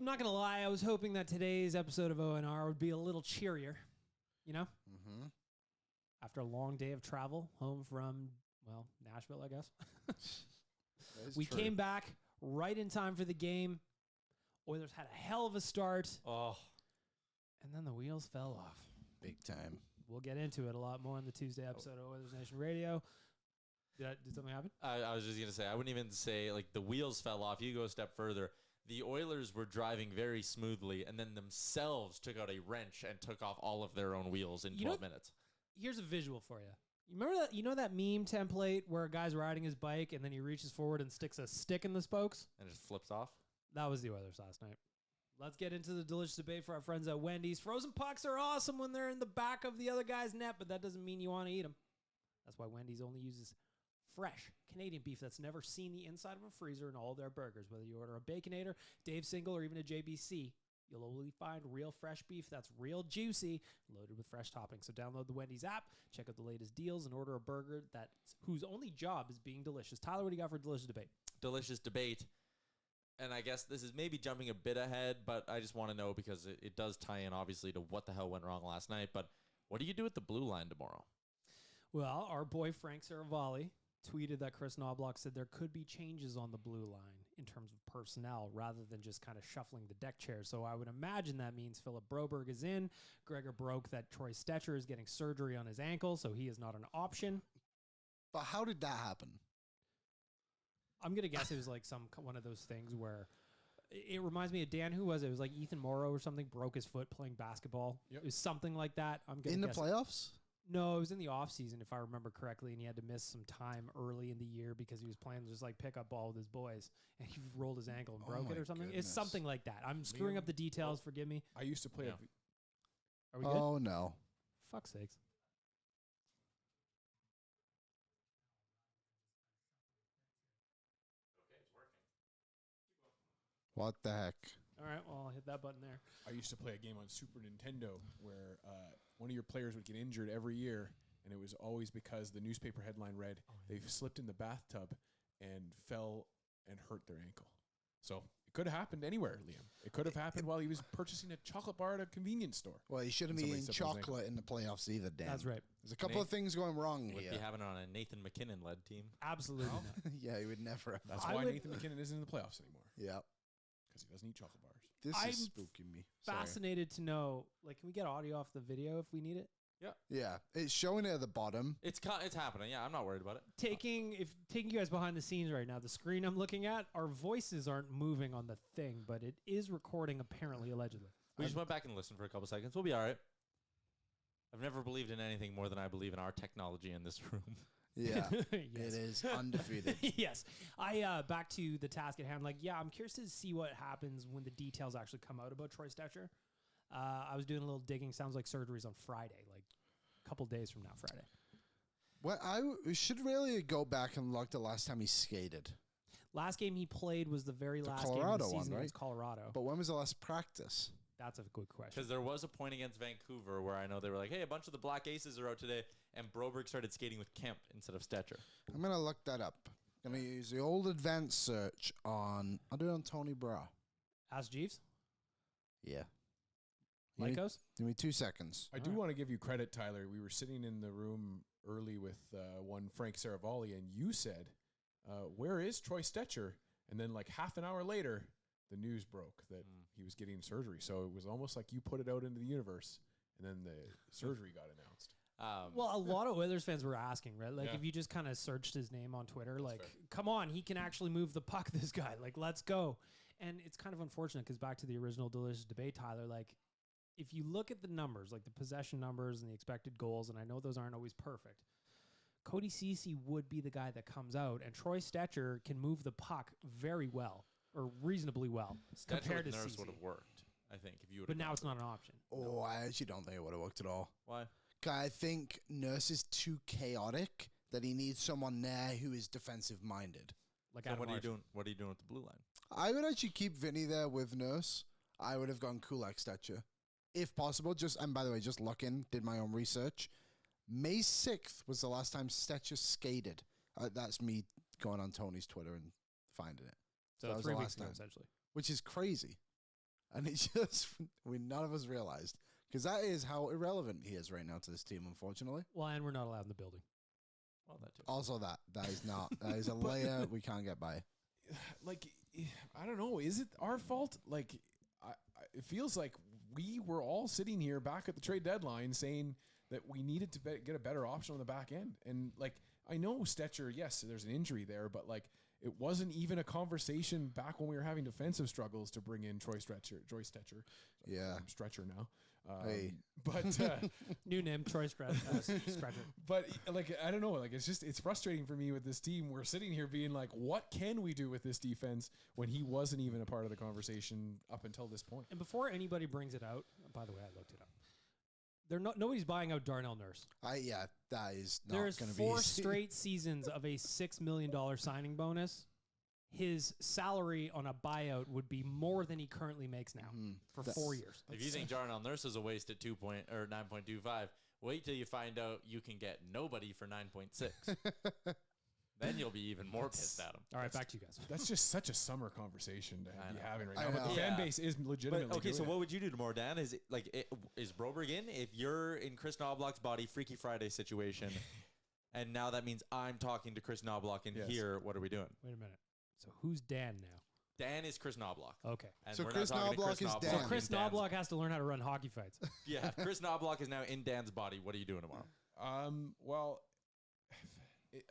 not going to lie. I was hoping that today's episode of ONR would be a little cheerier, you know? Mm-hmm. After a long day of travel home from, well, Nashville, I guess. We came back right in time for the game. Oilers had a hell of a start. Oh. And then the wheels fell off. Big time. We'll get into it a lot more in the Tuesday episode of Oilersnation Radio. Did something happen? I was just going to say, I wouldn't even say, like, the wheels fell off. You go a step further. The Oilers were driving very smoothly, and then themselves took out a wrench and took off all of their own wheels in 12 minutes. Here's a visual for you. You remember that? You know that meme template where a guy's riding his bike, and then he reaches forward and sticks a stick in the spokes? And it just flips off? That was the Oilers last night. Let's get into the delicious debate for our friends at Wendy's. Frozen pucks are awesome when they're in the back of the other guy's net, but that doesn't mean you want to eat them. That's why Wendy's only uses fresh Canadian beef that's never seen the inside of a freezer in all their burgers. Whether you order a Baconator, Dave Single, or even a JBC, you'll only find real fresh beef that's real juicy, loaded with fresh toppings. So download the Wendy's app, check out the latest deals, and order a burger whose only job is being delicious. Tyler, what do you got for delicious debate? Delicious debate. And I guess this is maybe jumping a bit ahead, but I just want to know because it does tie in, obviously, to what the hell went wrong last night. But what do you do with the blue line tomorrow? Well, our boy Frank Seravalli tweeted that Kris Knoblauch said there could be changes on the blue line in terms of personnel rather than just kind of shuffling the deck chairs. So I would imagine that means Philip Broberg is in. Gregor broke that Troy Stetcher is getting surgery on his ankle, so he is not an option. But how did that happen? I'm going to guess it was like one of those things where it reminds me of Dan. Who was it? It was like Ethan Morrow or something broke his foot playing basketball. Yep. It was something like that. I'm going in the playoffs? No, it was in the offseason, if I remember correctly, and he had to miss some time early in the year because he was playing just like pickup ball with his boys, and he rolled his ankle and broke it or something. Goodness. It's something like that. I'm screwing up the details. Forgive me. I used to play. Are we good? Oh, no. Fuck's sakes. What the heck? All right, well, I'll hit that button there. I used to play a game on Super Nintendo where one of your players would get injured every year, and it was always because the newspaper headline read, they slipped in the bathtub and fell and hurt their ankle. So it could have happened anywhere, Liam. It could have happened while he was purchasing a chocolate bar at a convenience store. Well, he shouldn't be eating chocolate in the playoffs either, Dan. That's right. There's a couple of things going wrong Would here. be having it on a Nathan McKinnon-led team. Absolutely not. Yeah, he would never have. That's why Nathan McKinnon isn't in the playoffs anymore. Yeah. Because he doesn't eat chocolate bars. This I'm is spooking me. Fascinated to know, like, can we get audio off the video if we need it? Yeah, it's showing it at the bottom. It's happening. Yeah, I'm not worried about it. Taking you guys behind the scenes right now, the screen I'm looking at, our voices aren't moving on the thing, but it is recording apparently, allegedly. We just went back and listened for a couple seconds. We'll be all right. I've never believed in anything more than I believe in our technology in this room. Yeah, Yes. it is undefeated. Yes. Back to the task at hand. Like, yeah, I'm curious to see what happens when the details actually come out about Troy Stetcher. I was doing a little digging. Sounds like surgery's on Friday, like a couple days from now, Friday. Well, we should really go back and look the last time he skated. Last game he played was the very last Colorado game of the season one, right? against Colorado. But when was the last practice? That's a good question. Because there was a point against Vancouver where I know they were like, hey, a bunch of the Black Aces are out today, and Broberg started skating with Kemp instead of Stetcher. I'm going to look that up. I'm going to use the old advanced search on... I'll do it on Tony Bra. Ask Jeeves? Yeah. Lycos? Give me 2 seconds. I do want to give you credit, Tyler. We were sitting in the room early with one Frank Seravalli, and you said, where is Troy Stetcher? And then like half an hour later, the news broke that he was getting surgery. So it was almost like you put it out into the universe, and then the surgery got announced. Well, a lot of Oilers fans were asking, right? Like, Yeah. if you just kind of searched his name on Twitter, That's like, fair. come on, he can actually move the puck, this guy. Like, let's go. And it's kind of unfortunate because back to the original delicious debate, Tyler, like, if you look at the numbers, like the possession numbers and the expected goals, and I know those aren't always perfect, Cody Ceci would be the guy that comes out, and Troy Stetcher can move the puck very well, or reasonably well, compared to Nurse Ceci. would have worked, I think, if you would. But now it's not an option. Oh, I actually don't think it would have worked at all. Why? I think Nurse is too chaotic that he needs someone there who is defensive-minded. Like, So Adam what are you Larson. doing? What are you doing with the blue line? I would actually keep Vinny there with Nurse. I would have gone Kulak Stetcher. If possible, and by the way, just looking, did my own research. May 6th was the last time Stetcher skated. That's me going on Tony's Twitter and finding it. So that was 3 the weeks last ago, time. essentially. Which is crazy. And it just, none of us realized. Because that is how irrelevant he is right now to this team, unfortunately. Well, and we're not allowed in the building. Well, that too. Also that is not, that is a layer we can't get by. Like, I don't know. Is it our fault? Like, it feels like we were all sitting here back at the trade deadline saying that we needed to get a better option on the back end. And, like, I know Stetcher, yes, there's an injury there, but, like, it wasn't even a conversation back when we were having defensive struggles to bring in Troy Stetcher. Yeah. I'm Stretcher now. Hey. But New name, Troy Stretcher. but like, I don't know, like, it's frustrating for me with this team. We're sitting here being like, what can we do with this defense when he wasn't even a part of the conversation up until this point? And before anybody brings it out, by the way, I looked it up. Nobody's buying out Darnell Nurse. That is not There's going to be 4 easy. straight seasons of a $6 million signing bonus. His salary on a buyout would be more than he currently makes now for 4 years. If you think Darnell Nurse is a waste at 9.25, wait till you find out you can get nobody for 9.6. Then you'll be even more pissed at him. All right, back to you guys. That's just such a summer conversation to be having right I now. But the know. fan Yeah. base is legitimately Okay, so doing it. what would you do tomorrow, Dan? Is Broberg in? If you're in Kris Knoblauch's body, Freaky Friday situation, and now that means I'm talking to Kris Knoblauch in Yes. here, what are we doing? Wait a minute. So who's Dan now? Dan is Kris Knoblauch. Okay. And So we're Kris not talking to Knoblauch is Dan. So in Kris in Dan's- Knoblauch has to learn how to run hockey fights. Yeah, Kris Knoblauch is now in Dan's body. What are you doing tomorrow? Well,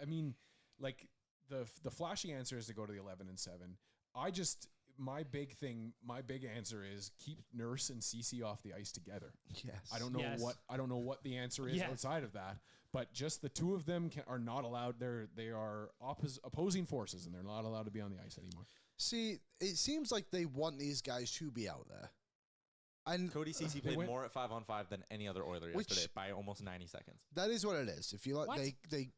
I mean, like, the flashy answer is to go to the 11-7. My big answer is keep Nurse and Ceci off the ice together. Yes. I don't know what the answer is Yes. outside of that, but just the two of them are not allowed. They are opposing forces, and they're not allowed to be on the ice anymore. See, it seems like they want these guys to be out there. And Cody Ceci They played went- more at 5-on-5 than any other Oiler Which- yesterday by almost 90 seconds. that is what it is. If you like, What?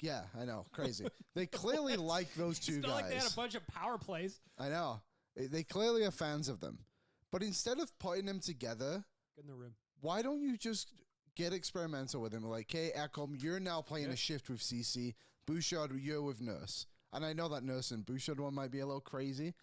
yeah, I know, crazy. They clearly like those two It's not guys. like they had a bunch of power plays. I know. They clearly are fans of them. But instead of putting them together, Get in the room. why don't you just get experimental with them? Like, hey, Ekholm, you're now playing a shift with CC. Bouchard, you're with Nurse. And I know that Nurse and Bouchard one might be a little crazy,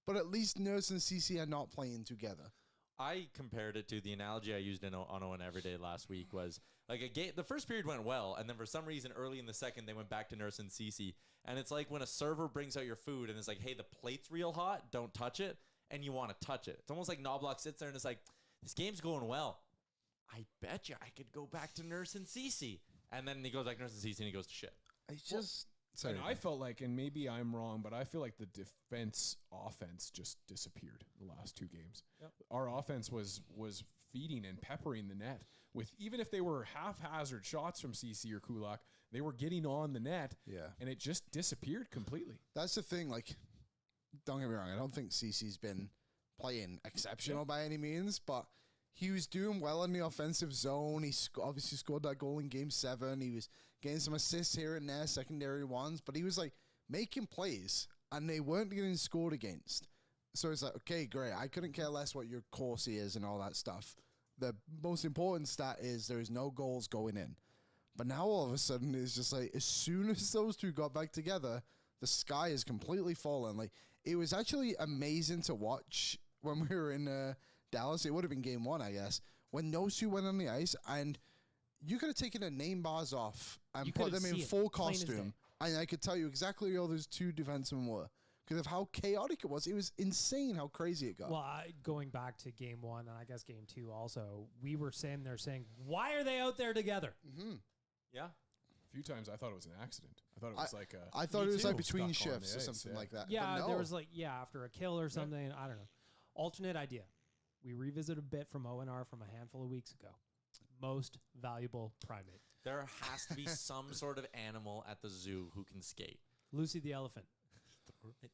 but at least Nurse and CC are not playing together. I compared it to the analogy I used on Owen Everyday last week was like a game. The first period went well, and then for some reason early in the second they went back to Nurse and Ceci. And it's like when a server brings out your food and it's like, hey, the plate's real hot, don't touch it, and you want to touch it. It's almost like Knoblauch sits there and it's like, this game's going well. I bet you I could go back to Nurse and Ceci. And then he goes back to Nurse and Ceci and he goes to shit. I just... sorry. And I felt like, and maybe I'm wrong, but I feel like the offense just disappeared the last 2 games. Yep. Our offense was feeding and peppering the net with, even if they were haphazard shots from CC or Kulak, they were getting on the net. Yeah. And it just disappeared completely. That's the thing, like, don't get me wrong, I don't think CC's been playing exceptional by any means, but he was doing well in the offensive zone. He obviously scored that goal in Game 7. He was getting some assists here and there, secondary ones, but he was, like, making plays, and they weren't getting scored against. So it's like, okay, great. I couldn't care less what your Corsi is and all that stuff. The most important stat is there is no goals going in. But now all of a sudden it's just like, as soon as those two got back together, the sky is completely fallen. Like, it was actually amazing to watch when we were in Dallas. It would have been Game 1, I guess, when those two went on the ice, and you could have taken the name bars off and You put could've them in seen it, full plain as costume, and I could tell you exactly who all those two defensemen were because of how chaotic it was. It was insane how crazy it got. Well, going back to Game 1 and I guess Game 2 also, we were saying, why are they out there together? Mm-hmm. Yeah. A few times I thought it was an accident. I thought it was like a... I thought Me it was too. like between Stuck on the shifts or ice, something yeah. like that. Yeah, But no. there was after a kill or something. I don't know. Alternate idea. We revisit a bit from ONR from a handful of weeks ago. Most valuable primate. There has to be some sort of animal at the zoo who can skate. Lucy the elephant.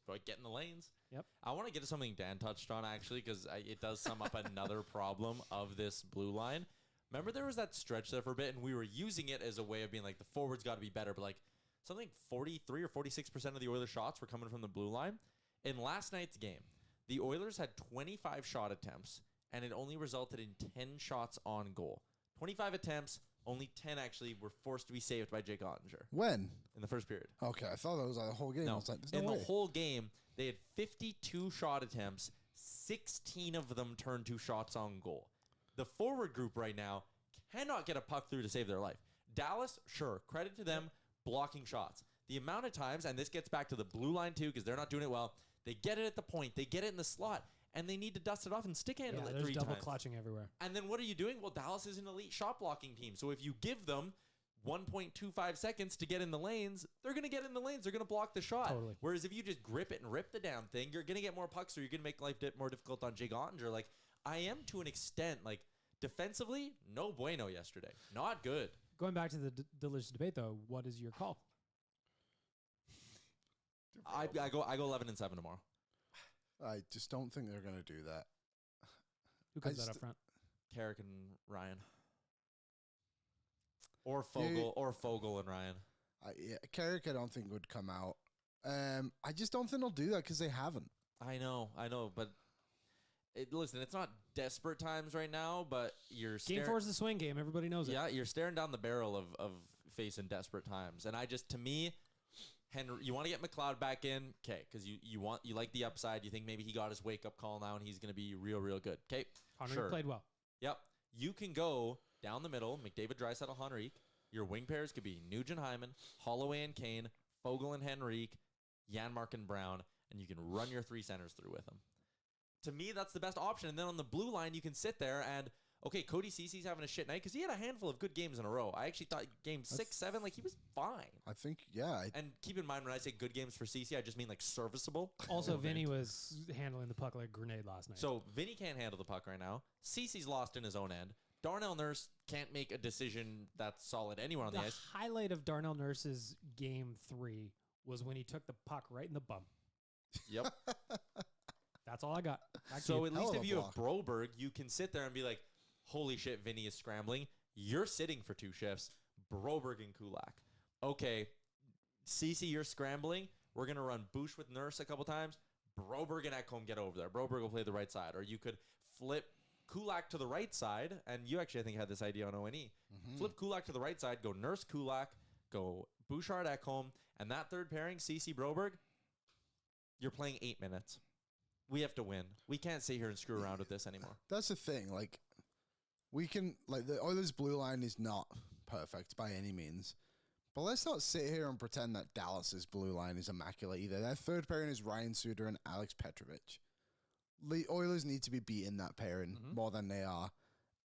Like, get in the lanes. Yep. I want to get to something Dan touched on, actually, because it does sum up another problem of this blue line. Remember there was that stretch there for a bit, and we were using it as a way of being like, the forwards got to be better, but like something 43 or 46% of the Oilers shots were coming from the blue line. In last night's game, the Oilers had 25 shot attempts, and it only resulted in 10 shots on goal. 25 attempts, only 10 actually were forced to be saved by Jake Ottinger When? in the first period. Okay, I thought that was like the whole game. I No, was like, there's in no the way. whole game, they had 52 shot attempts. 16 of them turn to shots on goal. The forward group right now cannot get a puck through to save their life. Dallas, sure, credit to them, blocking shots. The amount of times, and this gets back to the blue line too, because they're not doing it well, they get it at the point, they get it in the slot, and they need to dust it off and stick handle it 3 there's double times. clutching everywhere. And then what are you doing? Well, Dallas is an elite shot blocking team. So if you give them 1.25 seconds to get in the lanes, they're going to get in the lanes. They're going to block the shot. Totally. Whereas if you just grip it and rip the damn thing, you're going to get more pucks, or you're going to make life more difficult on Jake Ottinger. Like, I am to an extent, like, defensively, no bueno yesterday. Not good. Going back to the delicious debate, though, what is your call? I go 11-7 tomorrow. I just don't think they're going to do that. Who comes out up front? Carrick and Ryan. Or Fogel and Ryan. Carrick, I don't think would come out. I just don't think they'll do that because they haven't. I know, but listen, it's not desperate times right now, but you're Game 4 is the swing game. Everybody knows it. Yeah, you're staring down the barrel of facing desperate times, and to me, Henry, you want to get McLeod back in, okay? Because you like the upside. You think maybe he got his wake up call now, and he's going to be real good. Okay, Henry sure. played well. Yep, you can go down the middle, McDavid, Draisaitl, Henrique. Your wing pairs could be Nugent-Hyman, Holloway and Kane, Fogel and Henrique, Janmark and Brown, and you can run your 3 centers through with them. To me, that's the best option. And then on the blue line, you can sit there and, okay, Cody Ceci's having a shit night because he had a handful of good games in a row. I actually thought game 6, 7, like he was fine. I think, yeah. And keep in mind, when I say good games for Ceci, I just mean like serviceable. Also, Vinny was handling the puck like a grenade last night. So Vinny can't handle the puck right now. Ceci's lost in his own end. Darnell Nurse can't make a decision that's solid anywhere on the ice. The highlight of Darnell Nurse's game 3 was when he took the puck right in the bum. Yep. That's all I got. So at least Hell if of a you have block. Broberg, you can sit there and be like, holy shit, Vinny is scrambling. You're sitting for 2 shifts. Broberg and Kulak. Okay, Ceci, you're scrambling. We're going to run Boosh with Nurse a couple times. Broberg and Ekholm get over there. Broberg will play the right side. Or you could flip Kulak to the right side, and you actually, I think, had this idea on O&E. Flip Kulak to the right side, go Nurse Kulak, go Bouchard Ekholm, and that third pairing, Ceci Broberg, you're playing 8 minutes. We have to win. We can't sit here and screw around with this anymore. That's the thing. Like, we can, like, the Oilers' blue line is not perfect by any means. But let's not sit here and pretend that Dallas's blue line is immaculate either. Their third pairing is Ryan Suter and Alex Petrovich. The Oilers need to be beating that pairing more than they are.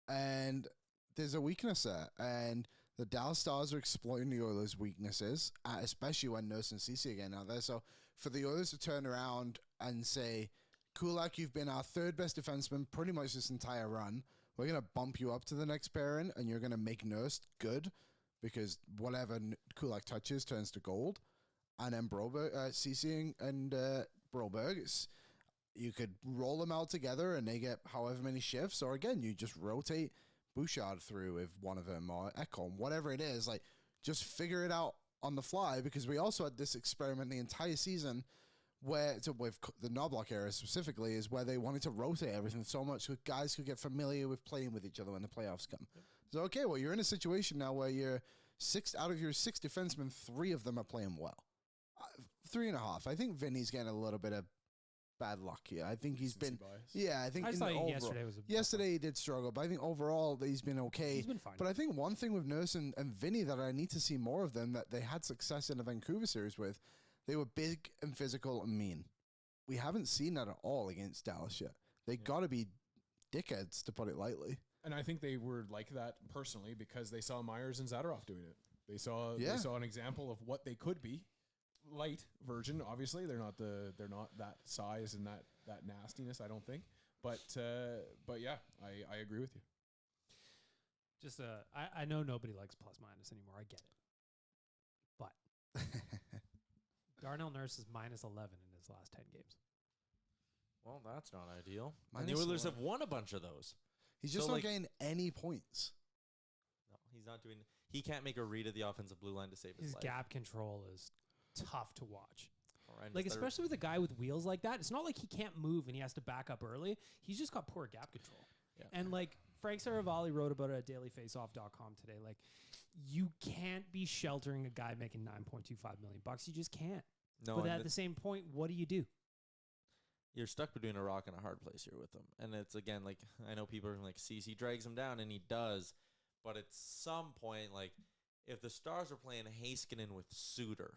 And there's a weakness there. And the Dallas Stars are exploiting the Oilers' weaknesses, especially when Nurse and Ceci again out there. So for the Oilers to turn around and say, Kulak, you've been our 3rd best defenseman pretty much this entire run. We're going to bump you up to the next pairing, and you're going to make Nurse good because whatever Kulak touches turns to gold. And then Ceci and Broberg, you could roll them out together and they get however many shifts, or again, you just rotate Bouchard through with one of them or Ekholm, whatever it is. Like, just figure it out on the fly, because we also had this experiment the entire season where, with the Knoblauch era specifically, is where they wanted to rotate everything so much so guys could get familiar with playing with each other when the playoffs come. So, okay, well, you're in a situation now where you're 6 out of your 6 defensemen, 3 of them are playing well. 3.5. I think Vinny's getting a little bit of bad luck here. I think he's been, bias. yeah, I think I in thought the overall, yesterday was a yesterday he did struggle, but I think overall he's been okay. He's been fine. But I think one thing with Nurse and Vinny that I need to see more of them, that they had success in the Vancouver series with, they were big and physical and mean. We haven't seen that at all against Dallas yet. They got to be dickheads, to put it lightly. And I think they were like that personally because they saw Myers and Zadorov doing it. They saw an example of what they could be. Light version, obviously. They're not that size and that nastiness, I don't think. But yeah, I agree with you. Just I know nobody likes plus minus anymore. I get it. But Darnell Nurse is -11 in his last 10 games. Well, that's not ideal. Minus And the Oilers 11. have won a bunch of those. He's just So, not like- getting any points. No, he's not doing. He can't make a read of the offensive blue line to save his His life. gap control is tough to watch. Horrendous. Like, They're- especially with a guy with wheels like that, it's not like he can't move and he has to back up early. He's just got poor gap control. Yeah. And like Frank Seravalli wrote about it at dailyfaceoff.com today. Like, you can't be sheltering a guy making $9.25 million. You just can't. No, but and at the same point, what do you do? you're stuck between a rock and a hard place here with him. And it's, again, like, I know people are like, Ceci drags him down, and he does. But at some point, like, if the Stars were playing Heiskanen with Suter,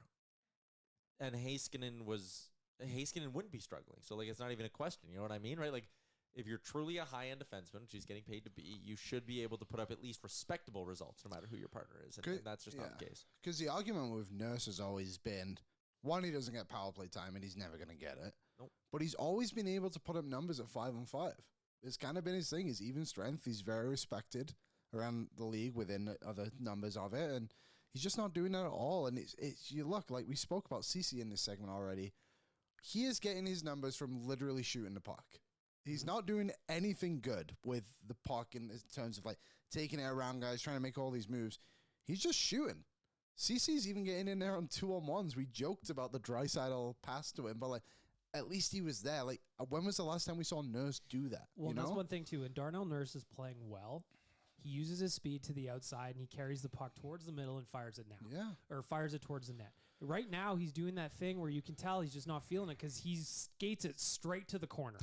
and Heiskanen wouldn't be struggling. So, like, it's not even a question. You know what I mean, right? Like, if you're truly a high-end defenseman, which he's getting paid to be, you should be able to put up at least respectable results no matter who your partner is. And that's just not the case. Because the argument with Nurse has always been, one, he doesn't get power play time, and he's never going to get it. Nope. But he's always been able to put up numbers at 5-on-5. It's kind of been his thing, his even strength. He's very respected around the league within other numbers of it, and he's just not doing that at all. And it's you look, like we spoke about Ceci in this segment already, he is getting his numbers from literally shooting the puck. He's not doing anything good with the puck in terms of like taking it around guys, trying to make all these moves. He's just shooting. Ceci's even getting in there on 2-on-1s. We joked about the Draisaitl pass to him, but like at least he was there. Like, when was the last time we saw Nurse do that? Well, that's one thing too. When Darnell Nurse is playing well, he uses his speed to the outside and he carries the puck towards the middle and fires it now. Yeah. Or fires it towards the net. Right now, he's doing that thing where you can tell he's just not feeling it because he skates it straight to the corner.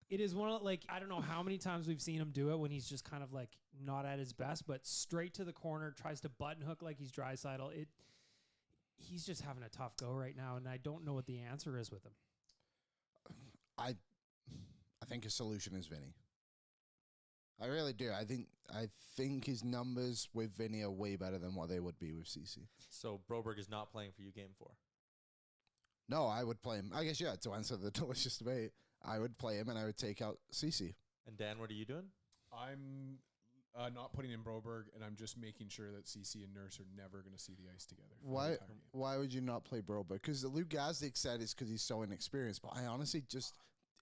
It is one of, like, I don't know how many times we've seen him do it when he's just kind of like not at his best, but straight to the corner, tries to button hook like he's Draisaitl. He's just having a tough go right now, and I don't know what the answer is with him. I think his solution is Vinny. I really do. I think his numbers with Vinny are way better than what they would be with Ceci. So Broberg is not playing for you game 4? No, I would play him. I guess, yeah, to answer the delicious debate, I would play him and I would take out Ceci. And Dan, what are you doing? I'm not putting in Broberg, and I'm just making sure that Ceci and Nurse are never going to see the ice together. Why would you not play Broberg? Because Luke Gazdic said it's because he's so inexperienced. But I honestly just,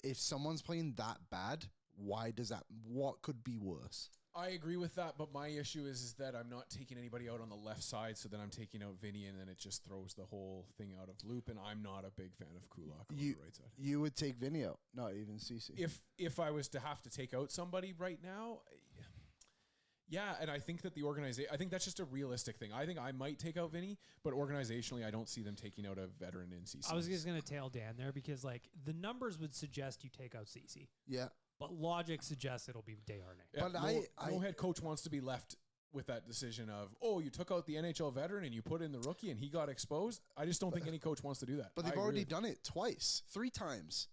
if someone's playing that bad, what could be worse? I agree with that, but my issue is that I'm not taking anybody out on the left side, so then I'm taking out Vinny, and then it just throws the whole thing out of loop, and I'm not a big fan of Kulak on the right side. You would take Vinny out, not even Ceci. If I was to have to take out somebody right now, yeah, and I think that the organization, I think that's just a realistic thing. I think I might take out Vinny, but organizationally, I don't see them taking out a veteran in Ceci. I was just going to tail Dan there because, like, the numbers would suggest you take out Ceci. Yeah. But logic suggests it'll be Desharnais. Yeah, but no head coach wants to be left with that decision of, oh, you took out the NHL veteran and you put in the rookie and he got exposed. I just don't think any coach wants to do that. But they've already done it twice, 3 times.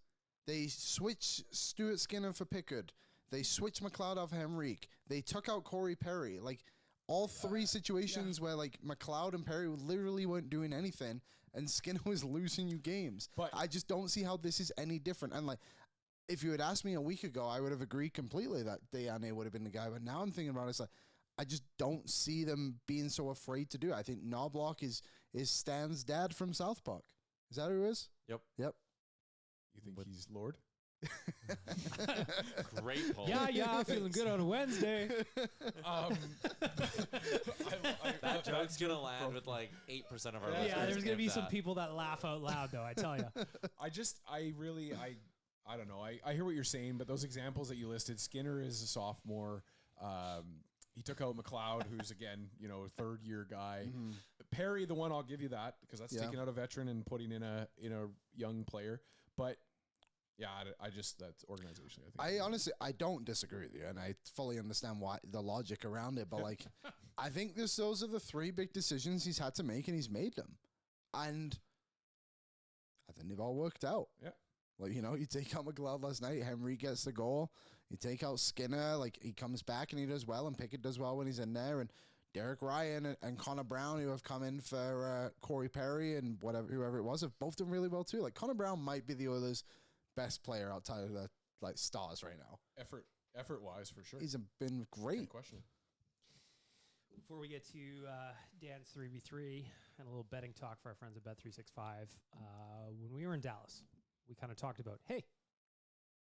They switched Stuart Skinner for Pickard. They switched McLeod off Henrique. They took out Corey Perry. Like, all 3 situations where, like, McLeod and Perry literally weren't doing anything and Skinner was losing you games. But I just don't see how this is any different. And, like, if you had asked me a week ago, I would have agreed completely that Desharnais would have been the guy. But now I'm thinking about it, it's like, I just don't see them being so afraid to do it. I think Knoblauch is Stan's dad from South Park. Is that who it is? Yep. You think he's Lord? Great poll. Yeah, feeling good on a Wednesday. That joke's going to land with like 8% of our listeners. Yeah, there's going to be some people that laugh out loud, though, I tell you. I don't know. I hear what you're saying, but those examples that you listed, Skinner is a sophomore. He took out McLeod, who's, again, a 3rd-year guy. Mm-hmm. Perry, the one, I'll give you that, because that's taking out a veteran and putting in a young player. But, yeah, that's organizationally, I think. Honestly, I don't disagree with you, and I fully understand why the logic around it. But, like, I think those are the 3 big decisions he's had to make, and he's made them. And I think they've all worked out. Yeah. Like, you take out McLeod last night, Henry gets the goal. You take out Skinner, like, he comes back and he does well, and Pickett does well when he's in there. And Derek Ryan and Connor Brown, who have come in for Corey Perry and whoever it was, have both done really well too. Like, Connor Brown might be the Oilers' best player outside of the Stars right now. Effort-wise, for sure. He's been great. Good question. Before we get to Dan's 3v3 and a little betting talk for our friends at Bet365, when we were in Dallas, we kind of talked about, hey,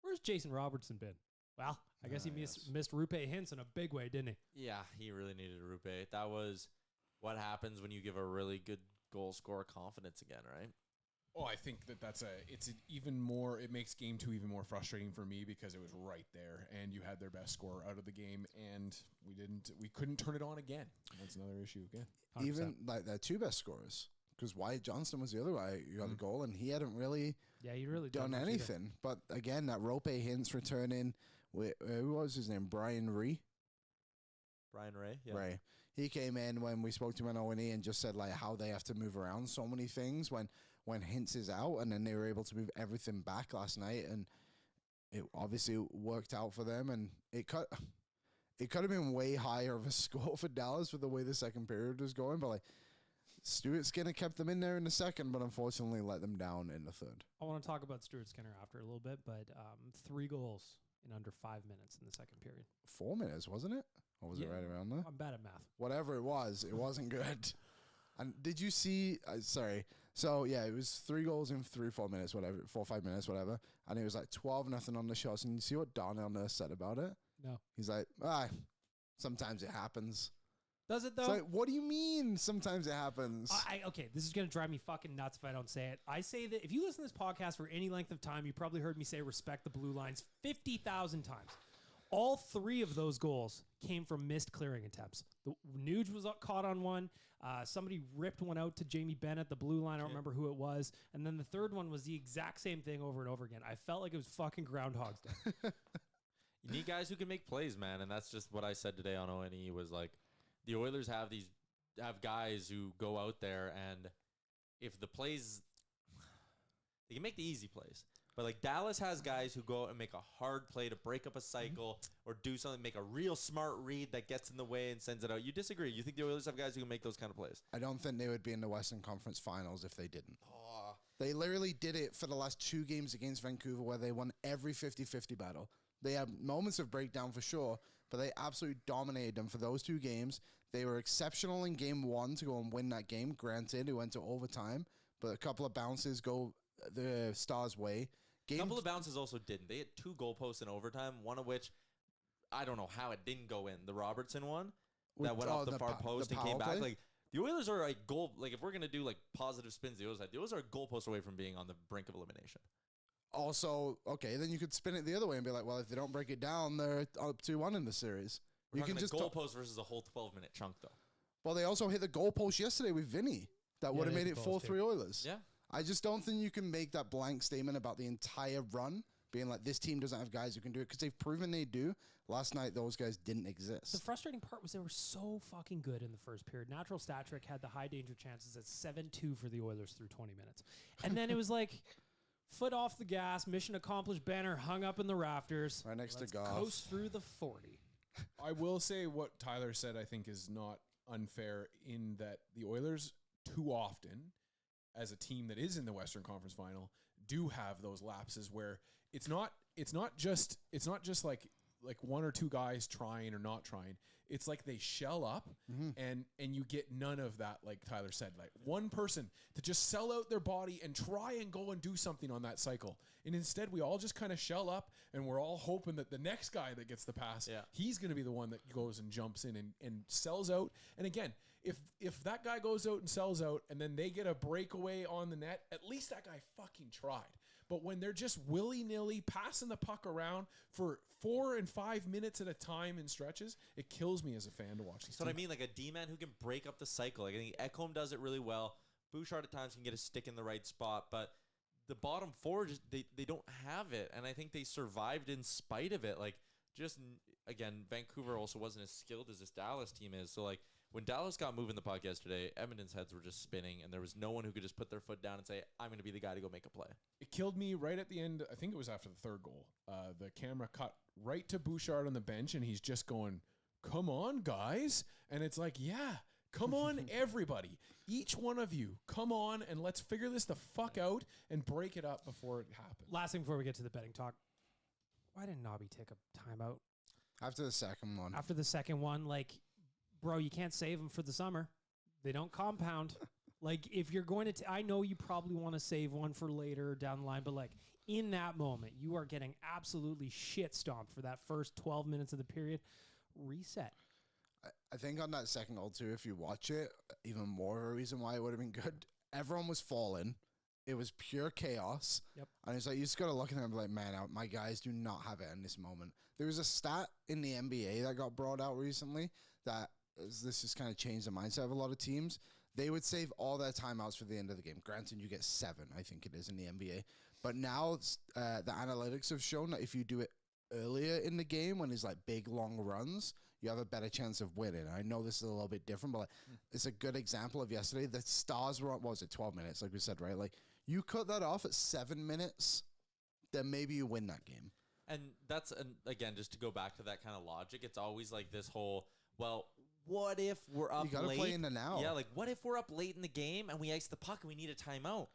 where's Jason Robertson been? Well, I guess he missed Rupe Hintz in a big way, didn't he? Yeah, he really needed Rupe. That was what happens when you give a really good goal scorer confidence again, right? Oh, I think it makes game 2 even more frustrating for me because it was right there and you had their best scorer out of the game and we couldn't turn it on again. That's another issue again. 100%. Even like their 2 best scorers because Wyatt Johnston was the other guy who got the goal, and he hadn't really you really done anything. But again, that Rope Hintz returning. Who was his name? Brian Ray. Yeah. Ray. He came in when we spoke to him on O&E and just said like how they have to move around so many things when Hintz is out, and then they were able to move everything back last night, and it obviously worked out for them, and it could have been way higher of a score for Dallas with the way the second period was going, but like Stuart Skinner kept them in there in the second, but unfortunately let them down in the third. I want to talk about Stuart Skinner after a little bit, but 3 goals in under 5 minutes in the second period. 4 minutes, wasn't it? Or was it right around there? I'm bad at math. Whatever it wasn't good. And did you see, sorry, so yeah, it was 3 goals in 3-4 minutes, whatever, 4 or 5 minutes, whatever, and it was like 12-0 on the shots, and you see what Darnell Nurse said about it? No. He's like, sometimes it happens. Does it though? It's like, what do you mean sometimes it happens? Okay, this is going to drive me fucking nuts if I don't say it. I say that if you listen to this podcast for any length of time, you probably heard me say respect the blue lines 50,000 times. All 3 of those goals came from missed clearing attempts. The Nuge was caught on one. Somebody ripped one out to Jamie Bennett, the blue line. I don't remember who it was. And then the third one was the exact same thing over and over again. I felt like it was fucking Groundhog's Day. You need guys who can make plays, man, and that's just what I said today on O&E was like, the Oilers have guys who go out there, and if the plays, they can make the easy plays. But like Dallas has guys who go out and make a hard play to break up a cycle or do something, make a real smart read that gets in the way and sends it out. You disagree? You think the Oilers have guys who can make those kind of plays? I don't think they would be in the Western Conference Finals if they didn't. They literally did it for the last 2 games against Vancouver where they won every 50-50 battle. They had moments of breakdown for sure, but they absolutely dominated them for those 2 games. They were exceptional in game 1 to go and win that game. Granted, it went to overtime, but a couple of bounces go the Stars' way. A couple of bounces also didn't. They had 2 goalposts in overtime, one of which I don't know how it didn't go in. The Robertson one that went off the far post and came back. Like the Oilers are a goal. Like if we're gonna do like positive spins, the Oilers are a goalpost away from being on the brink of elimination. Also, okay, then you could spin it the other way and be like, well, if they don't break it down, they're up 2-1 in the series. You can just goalpost versus a whole 12-minute chunk, though. Well, they also hit the goalpost yesterday with Vinny. That would have made it 4-3 Oilers. Yeah. I just don't think you can make that blank statement about the entire run, being like, this team doesn't have guys who can do it, because they've proven they do. Last night, those guys didn't exist. The frustrating part was they were so fucking good in the first period. Natural stat trick had the high danger chances at 7-2 for the Oilers through 20 minutes. And then it was like, foot off the gas, mission accomplished banner hung up in the rafters. Right next to Goff. Coast through the 40. I will say what Tyler said I think is not unfair in that the Oilers too often, as a team that is in the Western Conference Final, do have those lapses where it's not just like 1 or 2 guys trying or not trying. It's like they shell up and you get none of that, like Tyler said, like one person to just sell out their body and try and go and do something on that cycle. And instead we all just kind of shell up and we're all hoping that the next guy that gets the pass, he's going to be the one that goes and jumps in and sells out. And again, if that guy goes out and sells out and then they get a breakaway on the net, at least that guy fucking tried. But when they're just willy-nilly passing the puck around for 4 and 5 minutes at a time in stretches, it kills me as a fan to watch. That's what I mean, like a D-man who can break up the cycle. Like I think Ekholm does it really well. Bouchard at times can get a stick in the right spot, but the bottom 4, just they don't have it, and I think they survived in spite of it. Like just, again, Vancouver also wasn't as skilled as this Dallas team is, so like, when Dallas got moving the puck yesterday, Edmonton's heads were just spinning, and there was no one who could just put their foot down and say, I'm going to be the guy to go make a play. It killed me right at the end. I think it was after the 3rd goal. The camera cut right to Bouchard on the bench, and he's just going, come on, guys. And it's like, yeah, come on, everybody. Each one of you, come on, and let's figure this the fuck out and break it up before it happens. Last thing before we get to the betting talk. Why didn't Nobby take a timeout? After the second one. After the second one, like... Bro, you can't save them for the summer. They don't compound. Like, if you're going to... I know you probably want to save one for later down the line, but, like, in that moment, you are getting absolutely shit-stomped for that first 12 minutes of the period. Reset. I think on that second goal, too, if you watch it, even more of a reason why it would have been good. Everyone was falling. It was pure chaos. Yep. And it's like, you just got to look at them and be like, man, my guys do not have it in this moment. There was a stat in the NBA that got brought out recently that... this just kind of changed the mindset of a lot of teams, they would save all their timeouts for the end of the game. Granted, you get 7, I think it is in the NBA. But now the analytics have shown that if you do it earlier in the game when there's like big long runs, you have a better chance of winning. I know this is a little bit different, but like, it's a good example of yesterday. The Stars were on, what was it, 12 minutes, like we said, right? Like, you cut that off at 7 minutes, then maybe you win that game. And that's, again, just to go back to that kind of logic, it's always like this whole, well, what if we're up late? You got to play in the now. Yeah, like, what if we're up late in the game and we ice the puck and we need a timeout?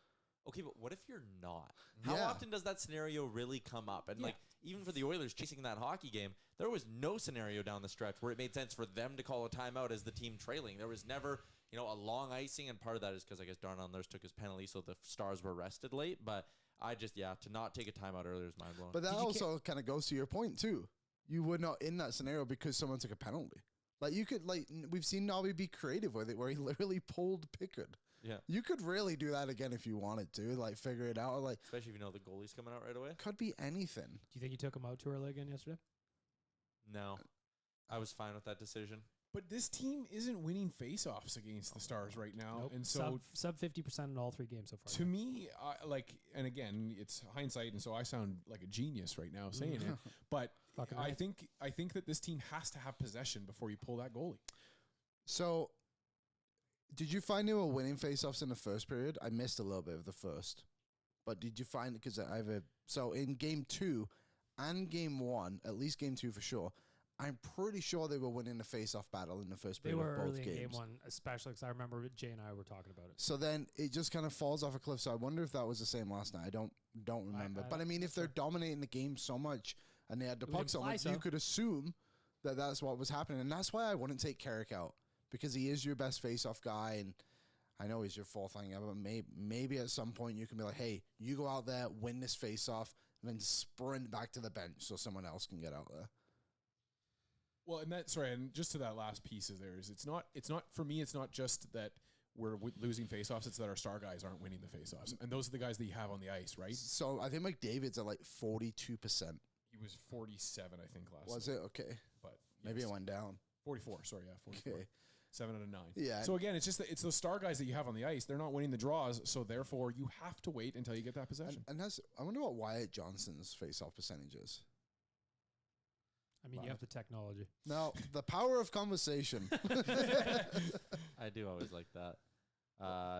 Okay, but what if you're not? How often does that scenario really come up? And, like, even for the Oilers chasing that hockey game, there was no scenario down the stretch where it made sense for them to call a timeout as the team trailing. There was never, a long icing, and part of that is because I guess Desharnais took his penalty, so the Stars were rested late. But I just, to not take a timeout earlier is mind-blowing. But that also kind of goes to your point, too. You were not in that scenario because someone took a penalty. Like, you could, we've seen Nobby be creative with it, where he literally pulled Pickard. Yeah. You could really do that again if you wanted to, figure it out. Especially if you know the goalie's coming out right away. Could be anything. Do you think you took him out too early again yesterday? No. I was fine with that decision. But this team isn't winning faceoffs against the Stars right now. Nope. And so sub 50% in all 3 games so far. to me, and again, it's hindsight, and so I sound like a genius right now saying it. But Fucking I right. think that this team has to have possession before you pull that goalie. So, did you find they were winning faceoffs in the first period? I missed a little bit of the first. But did you find it? Because so in game 2 and game 1, at least game 2 for sure, I'm pretty sure they were winning the face-off battle in the first They period were of both early games. in game 1, especially because I remember Jay and I were talking about it. So then it just kind of falls off a cliff. So I wonder if that was the same last night. I don't remember. But I mean, if they're dominating the game so much and they had the It would pucks on, imply so. you could assume that that's what was happening. And that's why I wouldn't take Carrick out, because he is your best face-off guy. And I know he's your fourth line guy, but maybe at some point you can be like, hey, you go out there, win this face-off, and then sprint back to the bench so someone else can get out there. Well, and just to that last piece is it's not for me, it's not just that we're losing faceoffs, it's that our star guys aren't winning the faceoffs. And those are the guys that you have on the ice, right? So I think McDavid's at 42%. He was 47, I think, last Was night. it? Okay. But Maybe yes. it went down. 44, sorry, 44. Okay. 7 out of 9. Yeah. So again, it's those star guys that you have on the ice. They're not winning the draws, so therefore you have to wait until you get that possession. And I wonder what Wyatt Johnson's face-off percentage is. I mean, you have the technology. No, the power of conversation. I do always like that.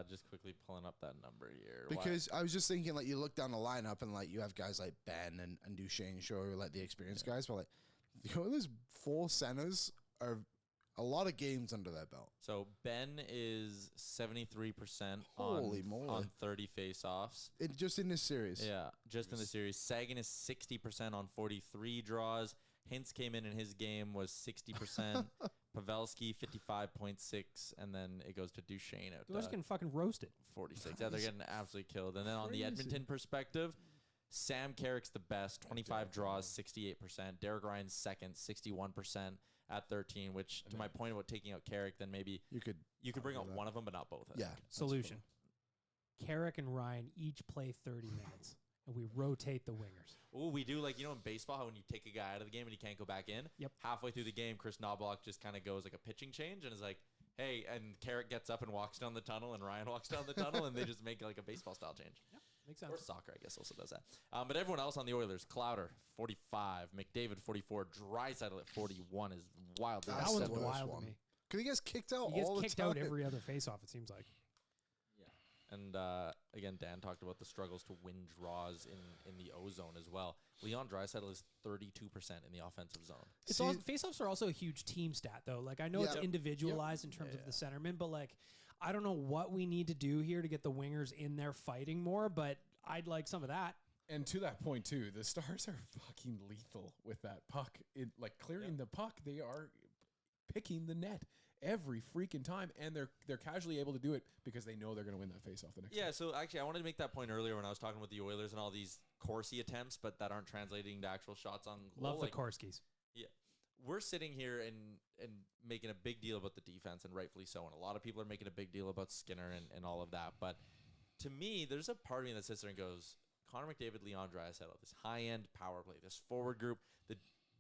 Just quickly pulling up that number here. Because I was just thinking, you look down the lineup and you have guys like Ben and Duchesne, sure, the experienced guys, but the Oilers' 4 centers are a lot of games under their belt. So Ben is 73% Holy moly. on 30 faceoffs. Just in this series. Yeah, just in the series. Sagan is 60% on 43 draws. Hintz came in his game was 60%. Pavelski 55.6, and then it goes to Duchesne at The Oilers getting fucking roasted. 46. Yeah, they're getting absolutely killed. And then on the Edmonton perspective, Sam Carrick's the best, 25 draws, 68%. Derek Ryan's second, 61% at 13. Which, to my point about taking out Carrick, then maybe You could bring out one of them, but not both. I Yeah. think. Solution. Carrick and Ryan each play 30 minutes, and we rotate the wingers. Oh, we do in baseball, how when you take a guy out of the game and he can't go back in. Yep. Halfway through the game, Kris Knoblauch just kind of goes like a pitching change and is like, hey, and Carrick gets up and walks down the tunnel, and Ryan walks down the tunnel, and they just make like a baseball style change. Yep, makes sense. Or soccer, I guess, also does that. But everyone else on the Oilers, Clouder, 45, McDavid, 44, Draisaitl at 41 is wild. That's That one's the worst wild one. to me. Because he gets kicked out He gets all the kicked time. out every other face-off, it seems like. And again, Dan talked about the struggles to win draws in the O zone as well. Leon Draisaitl is 32% in the offensive zone. It's also, face-offs are also a huge team stat, though. I know it's Yeah. individualized in terms of the centerman, but I don't know what we need to do here to get the wingers in there fighting more, but I'd like some of that. And to that point too, the Stars are fucking lethal with that puck. Clearing the puck, they are picking the net every freaking time, and they're casually able to do it because they know they're going to win that face-off the next time. Yeah, so actually, I wanted to make that point earlier when I was talking about the Oilers and all these Corsi attempts, but that aren't translating to actual shots on goal. Love the Korskis. Yeah, we're sitting here and making a big deal about the defense, and rightfully so. And a lot of people are making a big deal about Skinner and all of that. But to me, there's a part of me that sits there and goes, Connor McDavid, Leon Draisaitl, this high-end power play, this forward group, the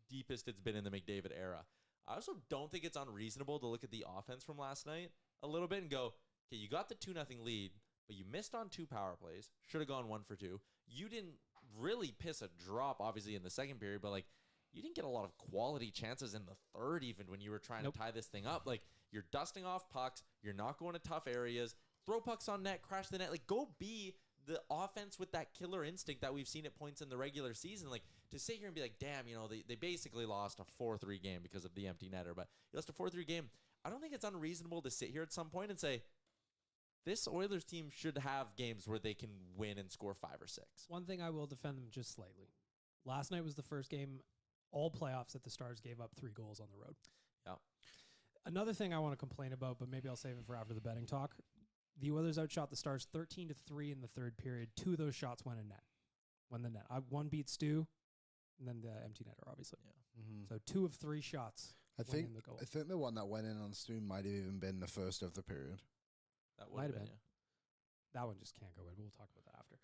deepest it's been in the McDavid era. I also don't think it's unreasonable to look at the offense from last night a little bit and go, okay, you got the 2-0 lead, but you missed on 2 power plays. Should have gone 1 for 2. You didn't really piss a drop, obviously, in the second period, but, like, you didn't get a lot of quality chances in the third even when you were trying to tie this thing up. Like, you're dusting off pucks. You're not going to tough areas. Throw pucks on net, crash the net. Like, go be the offense with that killer instinct that we've seen at points in the regular season. Like, to sit here and be like, damn, you know, they basically lost a 4-3 game because of the empty netter, but you lost a 4-3 game. I don't think it's unreasonable to sit here at some point and say, this Oilers team should have games where they can win and score 5 or 6. One thing I will defend them just slightly. Last night was the first game all playoffs that the Stars gave up 3 goals on the road. Yeah. Another thing I want to complain about, but maybe I'll save it for after the betting talk. The Oilers outshot the Stars 13-3 in the third period. 2 of those shots went in net. Won the net. One beat Stu, and then the empty netter, obviously. Yeah. Mm-hmm. So 2 of 3 shots. I went think in the goal. the one that went in on Stu might have even been the first of the period. That Might have been. That one just can't go in. We'll talk about that after.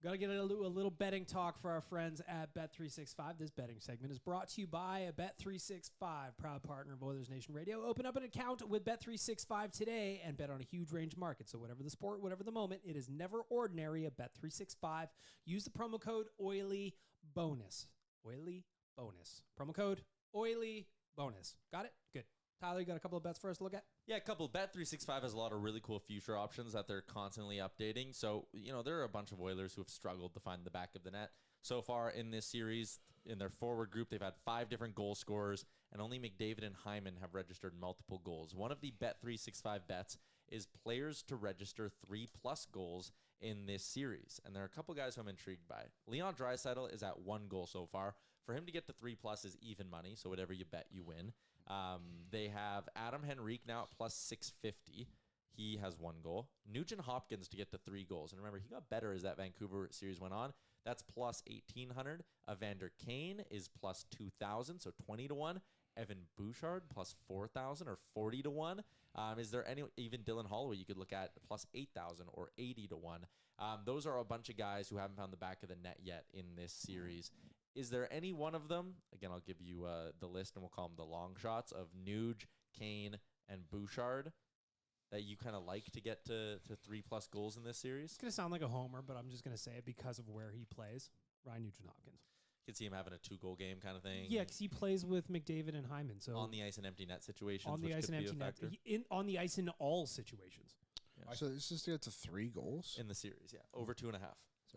Got to get a little betting talk for our friends at Bet365. This betting segment is brought to you by Bet365, proud partner of Oilers Nation Radio. Open up an account with Bet365 today and bet on a huge range of markets. So whatever the sport, whatever the moment, it is never ordinary at Bet365. Use the promo code OILYBONUS. Oily bonus. Promo code OILYBONUS. Got it? Good. Tyler, you got a couple of bets for us to look at? Yeah, a couple. Bet365 has a lot of really cool future options that they're constantly updating. So, you know, there are a bunch of Oilers who have struggled to find the back of the net. So far in this series, in their forward group, they've had 5 different goal scorers, and only McDavid and Hyman have registered multiple goals. One of the Bet365 bets is players to register 3+ goals in this series. And there are a couple guys who I'm intrigued by. Leon Draisaitl is at 1 goal so far. For him to get to 3+ is even money, so whatever you bet, you win. They have Adam Henrique now at plus 650. He has 1 goal. Nugent-Hopkins to get to 3 goals. And remember, he got better as that Vancouver series went on. That's plus 1,800. Evander Kane is plus 2,000, so 20 to 1. Evan Bouchard plus 4,000 or 40 to 1. Is there any, even Dylan Holloway you could look at plus 8,000 or 80 to 1. Those are a bunch of guys who haven't found the back of the net yet in this series. Is there any one of them, again, I'll give you the list and we'll call them the long shots of Nuge, Kane, and Bouchard that you kind of like to get to 3+ goals in this series? It's going to sound like a homer, but I'm just going to say it because of where he plays. Ryan Nugent-Hopkins. You can see him having a 2-goal game kind of thing. Yeah, because he plays with McDavid and Hyman. So on the ice and empty net situations, on the ice and empty net, on the ice in all situations. Yeah. So this is to get to 3 goals? In the series, yeah. Over 2.5.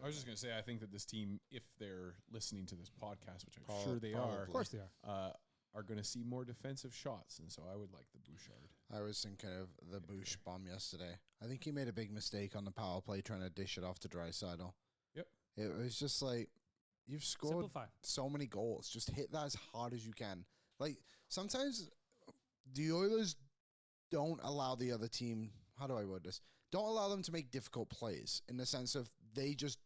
I was just going to say, I think that this team, if they're listening to this podcast, which I'm sure they probably. are, Of course they are going to see more defensive shots. And so I would like the Bouchard. I was thinking of the Bouch bomb yesterday. I think he made a big mistake on the power play trying to dish it off to Draisaitl. Yep. It was just like, you've scored Simplify. so many goals. Just hit that as hard as you can. Like, sometimes the Oilers don't allow the other team, how do I word this? Don't allow them to make difficult plays in the sense of they just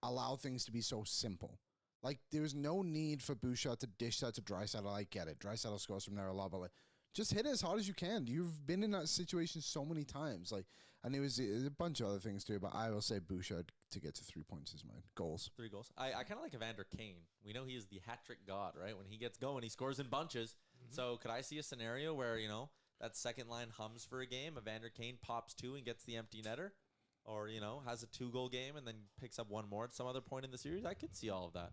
allow things to be so simple. Like, there's no need for Bouchard to dish that to Draisaitl. I get it. Draisaitl scores from there a lot, but like, just hit it as hard as you can. You've been in that situation so many times. Like, and it was a bunch of other things too, but I will say Bouchard to get to 3 points is mine. Goals. 3 goals. I kind of like Evander Kane. We know he is the hat-trick god, right? When he gets going, he scores in bunches. Mm-hmm. So could I see a scenario where, you know, that second line hums for a game, Evander Kane pops 2 and gets the empty netter? Or, you know, has a 2-goal game and then picks up 1 more at some other point in the series? I could see all of that.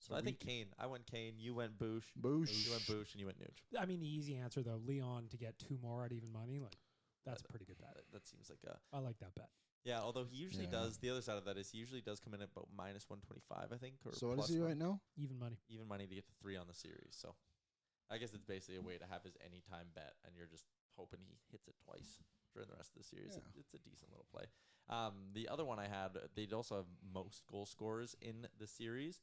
So I think Kane. I went Kane. You went Bouch. Bouch. You went Bouch and you went Nuge. I mean, the easy answer, though, Leon to get 2 more at even money, like, that's a pretty good bet. That seems like a... I like that bet. Yeah, although he usually does, the other side of that is he usually does come in at about minus 125, I think. Or so what is he right now? Even money. Even money to get to 3 on the series. So I guess it's basically a way to have his anytime bet, and you're just hoping he hits it twice during the rest of the series. Yeah. It's a decent little play. The other one I had, they'd also have most goal scorers in the series.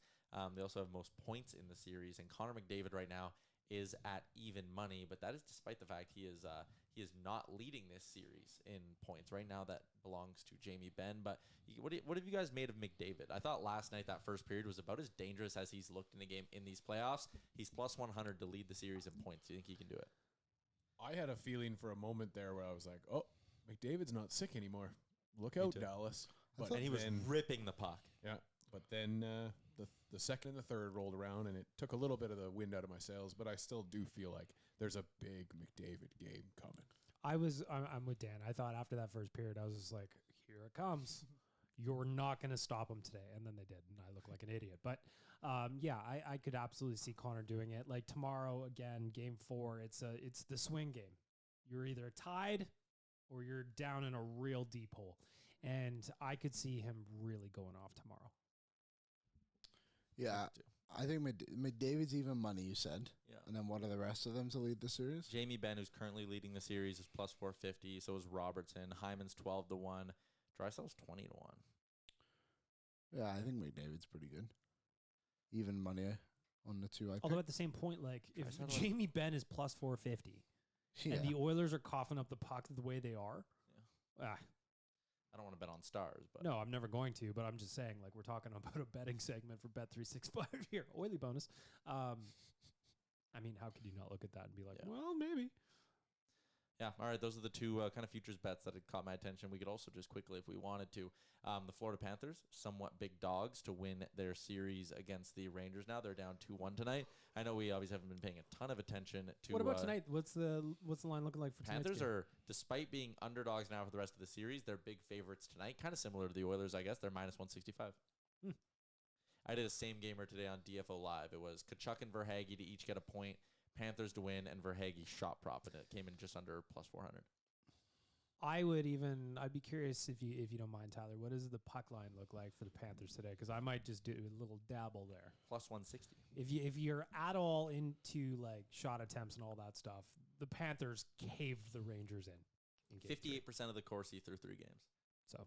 They also have most points in the series, and Connor McDavid right now is at even money, but that is despite the fact he is not leading this series in points. Right now that belongs to Jamie Benn, but what have you guys made of McDavid? I thought last night that first period was about as dangerous as he's looked in a game in these playoffs. He's plus 100 to lead the series in points. Do you think he can do it? I had a feeling for a moment there where I was like, oh, McDavid's not sick anymore. Look out, Dallas. And he was ripping the puck. Yeah. But then the second and the third rolled around, and it took a little bit of the wind out of my sails, but I still do feel like there's a big McDavid game coming. I'm with Dan. I thought after that first period, I was just like, here it comes. You're not going to stop them today. And then they did, and I look like an idiot. But, I could absolutely see Connor doing it. Like tomorrow, again, game 4, it's the swing game. You're either tied or you're down in a real deep hole. And I could see him really going off tomorrow. Yeah, I think McDavid's even money, you said. Yeah. And then what are the rest of them to lead the series? Jamie Benn, who's currently leading the series, is plus 450. So is Robertson. Hyman's 12-1. Draisaitl's 20-1. Yeah, I think McDavid's pretty good. Even money on the 2 I picked. Although at the same point, like if Draisaitl- Jamie Benn is plus 450 Yeah. and the Oilers are coughing up the puck the way they are, I don't want to bet on Stars, but no, I'm never going to. But I'm just saying, like we're talking about a betting segment for Bet365 here, Oily bonus. I mean, how could you not look at that and be like, Yeah. well, maybe. yeah. All right, those are the two kind of futures bets that had caught my attention. We could also just quickly, if we wanted to, the Florida Panthers, somewhat big dogs to win their series against the Rangers. Now they're down 2-1 tonight. I know we obviously haven't been paying a ton of attention to. What about tonight? What's the line looking like for tonight's Panthers game? are, despite being underdogs now for the rest of the series, they're big favorites tonight. Kind of similar to the Oilers, I guess. They're minus 165. I did a same gamer today on DFO Live. It was Kachuk and Verhaeghe to each get a point, Panthers to win, and Verhaeghe shot prop, and it came in just under plus 400. I'd be curious if you don't mind, Tyler. What does the puck line look like for the Panthers today? Because I might just do a little dabble there. Plus 160. If you're at all into like shot attempts and all that stuff, the Panthers caved the Rangers in game 58% of the Corsi through 3 games. So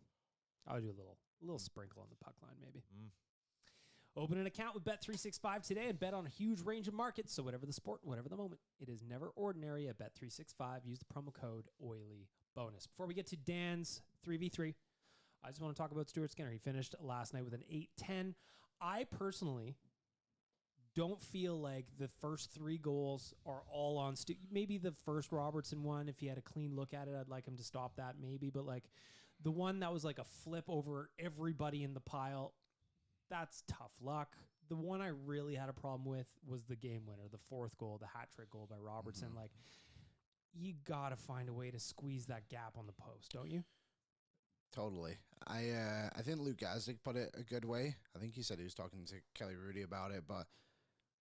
I would do a little sprinkle on the puck line maybe. Open an account with Bet365 today and bet on a huge range of markets. So whatever the sport, whatever the moment, it is never ordinary at Bet365. Use the promo code Oily Bonus. Before we get to Dan's 3v3, I just want to talk about Stuart Skinner. He finished last night with an 8-10. I personally don't feel like the first 3 goals are all on Stu. Maybe the first Robertson one, if he had a clean look at it, I'd like him to stop that maybe. But like the one that was like a flip over everybody in the pile, that's tough luck. The one I really had a problem with was the game winner, the 4th goal, the hat trick goal by Robertson. Like, you got to find a way to squeeze that gap on the post, don't you? Totally. I think Luke Gazdic put it a good way. I think he said he was talking to Kelly Rudy about it, but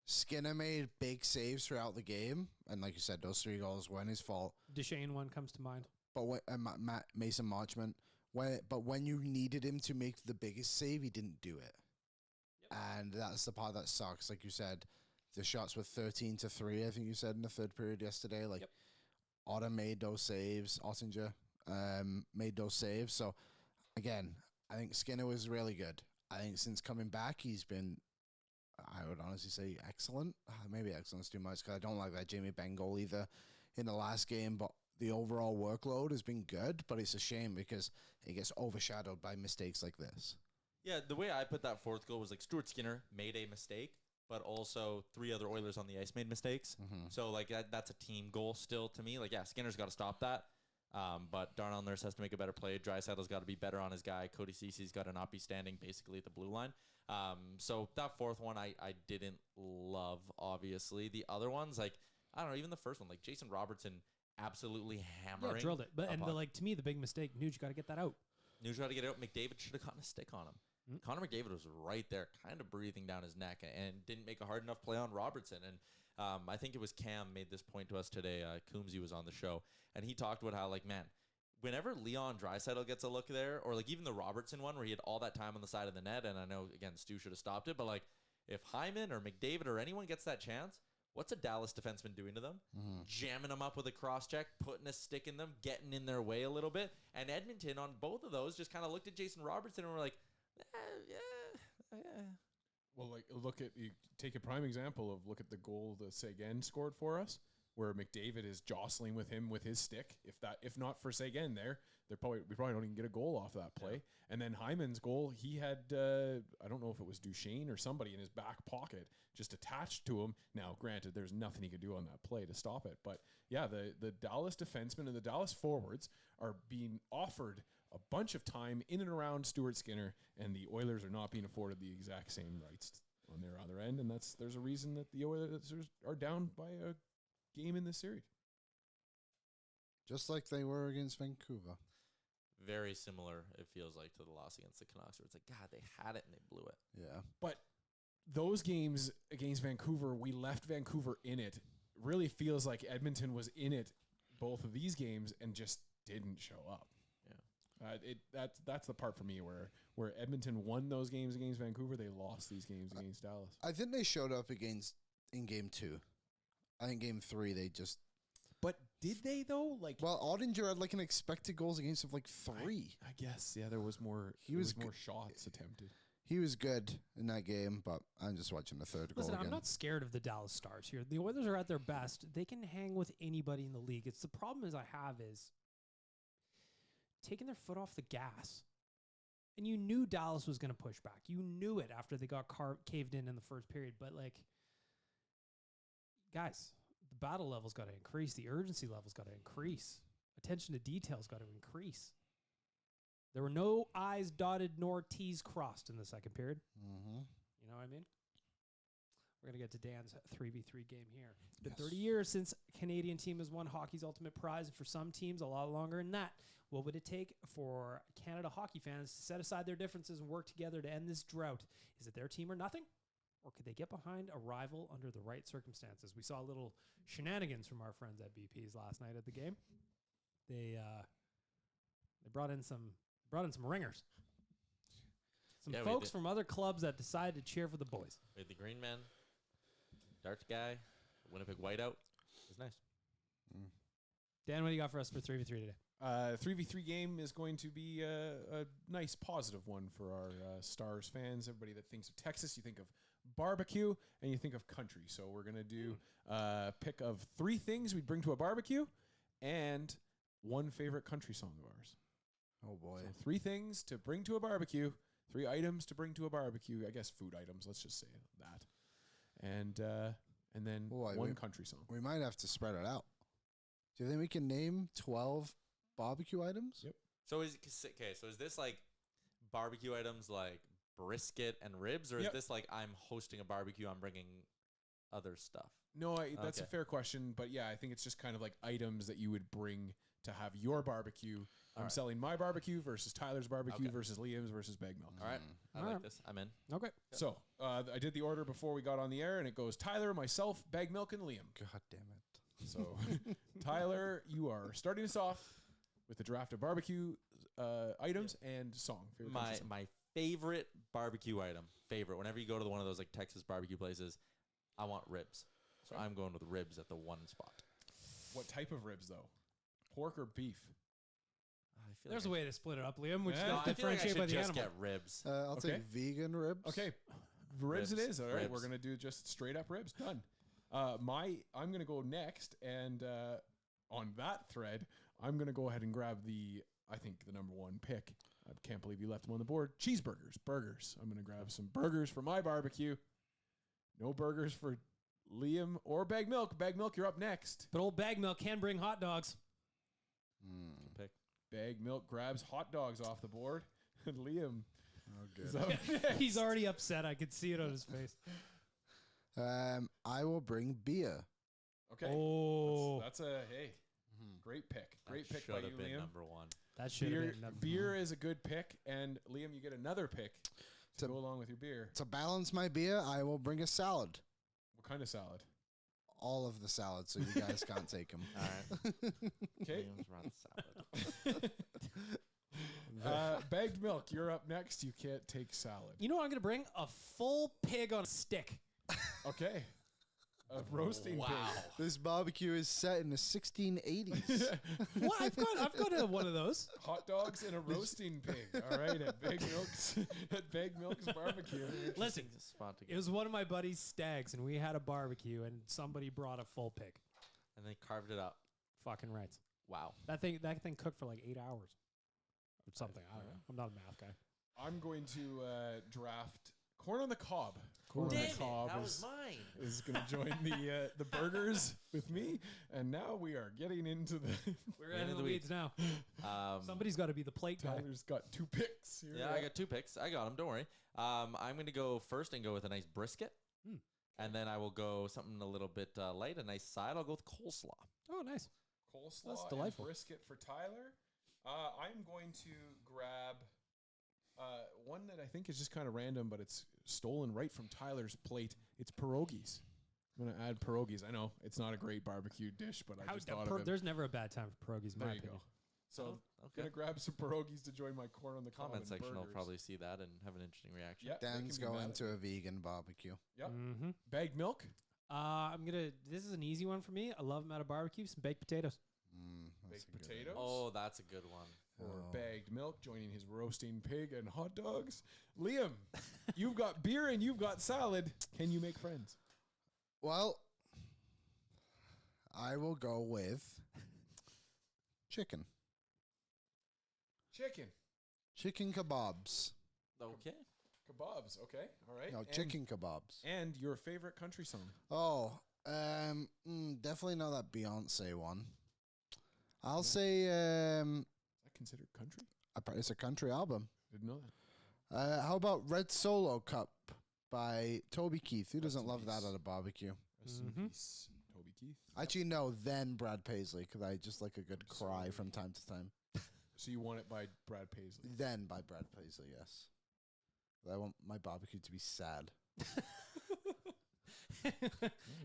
Skinner made big saves throughout the game, and like you said, those 3 goals weren't his fault. Desharnais one comes to mind. But Mason Marchment, when you needed him to make the biggest save, he didn't do it. And that's the part that sucks. Like you said, the shots were 13-3, I think you said in the 3rd period yesterday. Like, Otter made those saves. Ottinger made those saves. So, again, I think Skinner was really good. I think since coming back, he's been, I would honestly say, excellent. Maybe excellent's too much because I don't like that Jamie Benn goal either in the last game. But the overall workload has been good. But it's a shame because it gets overshadowed by mistakes like this. Yeah, the way I put that 4th goal was like Stuart Skinner made a mistake, but also 3 other Oilers on the ice made mistakes. So like that's a team goal still to me. Like, yeah, Skinner's got to stop that. But Darnell Nurse has to make a better play. Draisaitl's got to be better on his guy. Cody Ceci's got to not be standing basically at the blue line. So that 4th one I didn't love, obviously. The other ones, like, I don't know, even the first one, like Jason Robertson absolutely hammering. Yeah, drilled it. But like to me, the big mistake, Nuge, got to get that out. Nuge got to get it out. McDavid should have gotten a stick on him. Connor McDavid was right there, kind of breathing down his neck, and didn't make a hard enough play on Robertson. And I think it was Cam made this point to us today. Coombsy was on the show, and he talked about how, like, man, whenever Leon Draisaitl gets a look there, or like even the Robertson one where he had all that time on the side of the net, and I know, again, Stu should have stopped it, but like if Hyman or McDavid or anyone gets that chance, what's a Dallas defenseman doing to them? Jamming them up with a cross-check, putting a stick in them, getting in their way a little bit. And Edmonton, on both of those, just kind of looked at Jason Robertson and were like, yeah. Well, like you take a prime example of look at the goal that Seguin scored for us, where McDavid is jostling with him with his stick. If not for Seguin we probably don't even get a goal off that play. Yeah. And then Hyman's goal, he had I don't know if it was Duchesne or somebody in his back pocket just attached to him. Now, granted, there's nothing he could do on that play to stop it, but yeah, the Dallas defensemen and the Dallas forwards are being offered a bunch of time in and around Stuart Skinner, and the Oilers are not being afforded the exact same rights on their other end, and there's a reason that the Oilers are down by a game in this series. Just like they were against Vancouver. Very similar, it feels like, to the loss against the Canucks, where it's like, God, they had it and they blew it. Yeah. But those games against Vancouver, we left Vancouver in it. Really feels like Edmonton was in it both of these games and just didn't show up. Yeah. That's the part for me where Edmonton won those games against Vancouver, they lost these games against Dallas. I think they showed up in game 2. I think game 3 they just. But did they though? Like, well, Ottinger had like an expected goals against of like 3. I guess there was more. He was more shots attempted. He was good in that game, but I'm just watching the third goal Listen, again. I'm not scared of the Dallas Stars here. The Oilers are at their best. They can hang with anybody in the league. It's the problem is I have is taking their foot off the gas. And you knew Dallas was going to push back. You knew it after they got caved in the first period. But, like, guys, the battle level's got to increase. The urgency level's got to increase. Attention to detail's got to increase. There were no I's dotted nor T's crossed in the second period. Mm-hmm. You know what I mean? We're going to get to Dan's 3v3 game here. It's been 30 years since a Canadian team has won hockey's ultimate prize, and for some teams, a lot longer than that. What would it take for Canada hockey fans to set aside their differences and work together to end this drought? Is it their team or nothing? Or could they get behind a rival under the right circumstances? We saw a little shenanigans from our friends at BP's last night at the game. They brought in some ringers. Some folks from other clubs that decided to cheer for the boys. We had the Green Man, Darts Guy, Winnipeg Whiteout. It was nice. Dan, what do you got for us for 3v3 today? 3v3 game is going to be a nice positive one for our Stars fans. Everybody that thinks of Texas, you think of barbecue and you think of country. So we're going to do a pick of 3 things we'd bring to a barbecue and one favorite country song of ours. Oh, boy. So 3 things to bring to a barbecue, 3 items to bring to a barbecue. I guess food items, let's just say that. And then one country song. We might have to spread it out. Do you think we can name 12 barbecue items? Yep. So is this like barbecue items like brisket and ribs, or is this like I'm hosting a barbecue, I'm bringing other stuff? No, that's a fair question, but yeah, I think it's just kind of like items that you would bring to have your barbecue. I'm selling my barbecue versus Tyler's barbecue versus Liam's versus Bag Milk. All right. I like this. I'm in. Okay. So I did the order before we got on the air, and it goes Tyler, myself, Bag Milk, and Liam. God damn it. So Tyler, you are starting us off with the draft of barbecue items and song. My favorite barbecue item, whenever you go to one of those like Texas barbecue places, I want ribs. So I'm going with ribs at the 1 spot. What type of ribs, though? Pork or beef? There's a way to split it up, Liam. Which I differentiate by the just animal. get ribs. I'll take vegan ribs. Okay, ribs it is. All right, Ribs. we're gonna do just straight up ribs. Done. I'm gonna go next, and on that thread, I'm gonna go ahead and grab I think the number 1 pick. I can't believe you left them on the board. Burgers. I'm gonna grab some burgers for my barbecue. No burgers for Liam or Bag Milk. Bag Milk, you're up next. But old Bag Milk can bring hot dogs. Good pick. Bag Milk grabs hot dogs off the board, and Liam. Oh, is good. up next. He's already upset. I could see it on his face. I will bring beer. Okay. Oh. That's a great pick. Great pick by Should you, have been Liam. number 1. That should have been Beer is a good pick, and Liam, you get another pick to go along with your beer. To balance my beer, I will bring a salad. What kind of salad? All of the salads, so you guys can't take them. All right. Okay. Liam's run salad. Bagged Milk, you're up next. You can't take salad. You know what I'm going to bring? A full pig on a stick. Okay. A roasting pig. This barbecue is set in the 1680s. What? I've got one of those. Hot dogs and a roasting pig. All right, at Bag Milk's barbecue. Listen, Spot to it was one of my buddy's stags, and we had a barbecue, and somebody brought a full pig. And they carved it up. Fucking rights. Wow. That thing cooked for like 8 hours or something. I don't know. I'm not a math guy. I'm going to draft corn on the cob. Damn on it, the cob that was mine. is going to join the burgers with me, and now we are getting into the. We're in the weeds now. Somebody's got to be the plate guy. Tyler's got 2 picks. Here I got 2 picks. I got them. Don't worry. I'm going to go first and go with a nice brisket. And then I will go something a little bit light, a nice side. I'll go with coleslaw. Oh, nice. coleslaw That's and delightful. brisket for Tyler. I'm going to grab one that I think is just kind of random, but it's stolen right from Tyler's plate. It's pierogies. I'm going to add pierogies. I know it's not a great barbecue dish, but I just thought of it. There's never a bad time for pierogies, in There my you opinion. go. So okay. going to grab some pierogies to join my corn on the cob Comment and section will burgers. probably see that and have an interesting reaction. Yep, they Dan's can be going mad to a vegan barbecue. Yep. Mm-hmm. Bagged milk. This is an easy one for me. I love them at a barbecue. Some baked potatoes. That's Baked a good potatoes. Oh, that's a good one. Or Oh. bagged milk, joining his roasting pig and hot dogs. Liam, you've got beer and you've got salad. Can you make friends? Well, I will go with chicken. Chicken kebabs. Okay. Kebabs. Okay. All right. No, And- chicken kebabs. And your favorite country song? Oh, definitely know that Beyonce one. I'll say Is that considered country? it's a country album. Didn't know that. How about Red Solo Cup by Toby Keith? Who Rest doesn't in love that peace. at a barbecue? Rest in Mhm. peace, Toby Keith. Actually, no, then Brad Paisley, because I just like a good cry Sorry. from time to time. So you want it by Brad Paisley. Then by Brad Paisley, yes. I want my barbecue to be sad.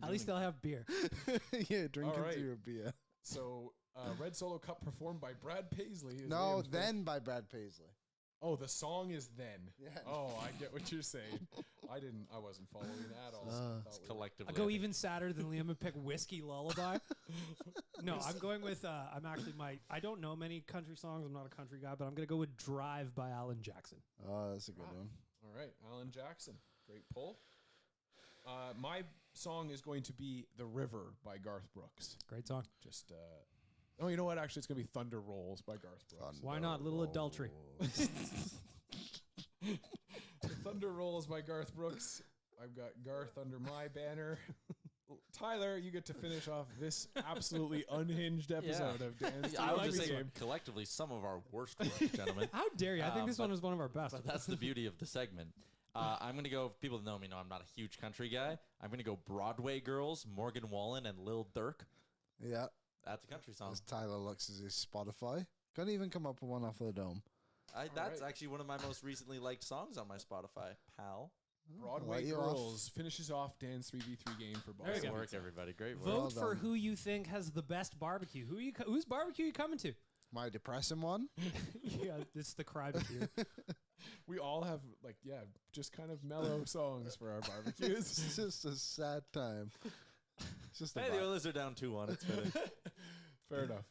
At least they'll have beer. Yeah, drink All into right. your beer. So Red Solo Cup performed by Brad Paisley. Is No, Liam's pick. then by Brad Paisley. Oh, the song is then. Yeah. Oh, I get what you're saying. I wasn't following at all. It's collectively. I'll go I think- even sadder than Liam and pick Whiskey Lullaby. No, I'm going with, I don't know many country songs. I'm not a country guy, but I'm going to go with Drive by Alan Jackson. Oh, that's a good one. All right, Alan Jackson. Great pull. My song is going to be The River by Garth Brooks. Great song. Just, oh, you know what? Actually, it's going to be Thunder Rolls by Garth Brooks. Why not? Little Adultery. Thunder Rolls by Garth Brooks. I've got Garth under my banner. Tyler, you get to finish off this absolutely unhinged episode of Dan's I would Rugby just say Game. collectively some of our worst ones, gentlemen. How dare you? I think this but- one was one of our best. But that's the beauty of the segment. I'm going to go, people that know me know I'm not a huge country guy. I'm going to go Broadway Girls, Morgan Wallen, and Lil Durk. Yeah. That's a country song. As Tyler looks at his Spotify. Couldn't even come up with one off of the dome. That's right. actually one of my most recently liked songs on my Spotify, pal. Broadway Let you off. Girls finishes off Dan's 3v3 game for There you Great go. Boston. work, everybody. Great work. Vote Well for done. who you think has the best barbecue. Whose barbecue are you coming to? My depressing one. Yeah, it's the cry barbecue. We all have, just kind of mellow songs for our barbecues. It's just a sad time. It's just a Hey, the vibe. Oilers are down 2-1. It's fitting. Fair enough.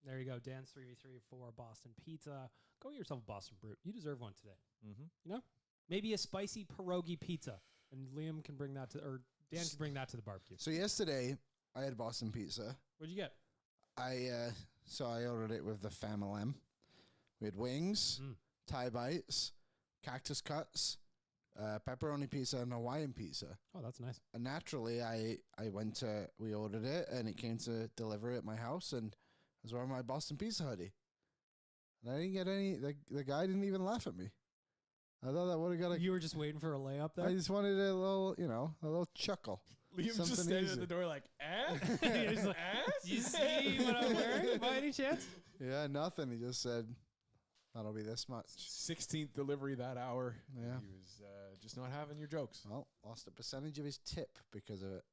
There you go. Dan's 3v3 for Boston Pizza. Go get yourself a Boston Brute. You deserve one today. Mm-hmm. You know? Maybe a spicy pierogi pizza. And Liam can bring that or Dan can bring that to the barbecue. So yesterday, I had Boston pizza. What'd you get? I ordered it with the family. We had wings, Mm. Thai bites, cactus cuts, pepperoni pizza, and Hawaiian pizza. Oh, that's nice. And naturally, we ordered it, and it came to deliver it at my house, and I was wearing my Boston Pizza hoodie. And I didn't get any, the guy didn't even laugh at me. I thought that would have got You were just waiting for a layup there? I just wanted a little chuckle. Liam's Something just standing easy. at the door like, He's like, you see what I'm wearing by any chance? Yeah, nothing. He just said, that'll be this much. 16th delivery that hour. Yeah. He was just not having your jokes. Well, lost a percentage of his tip because of it.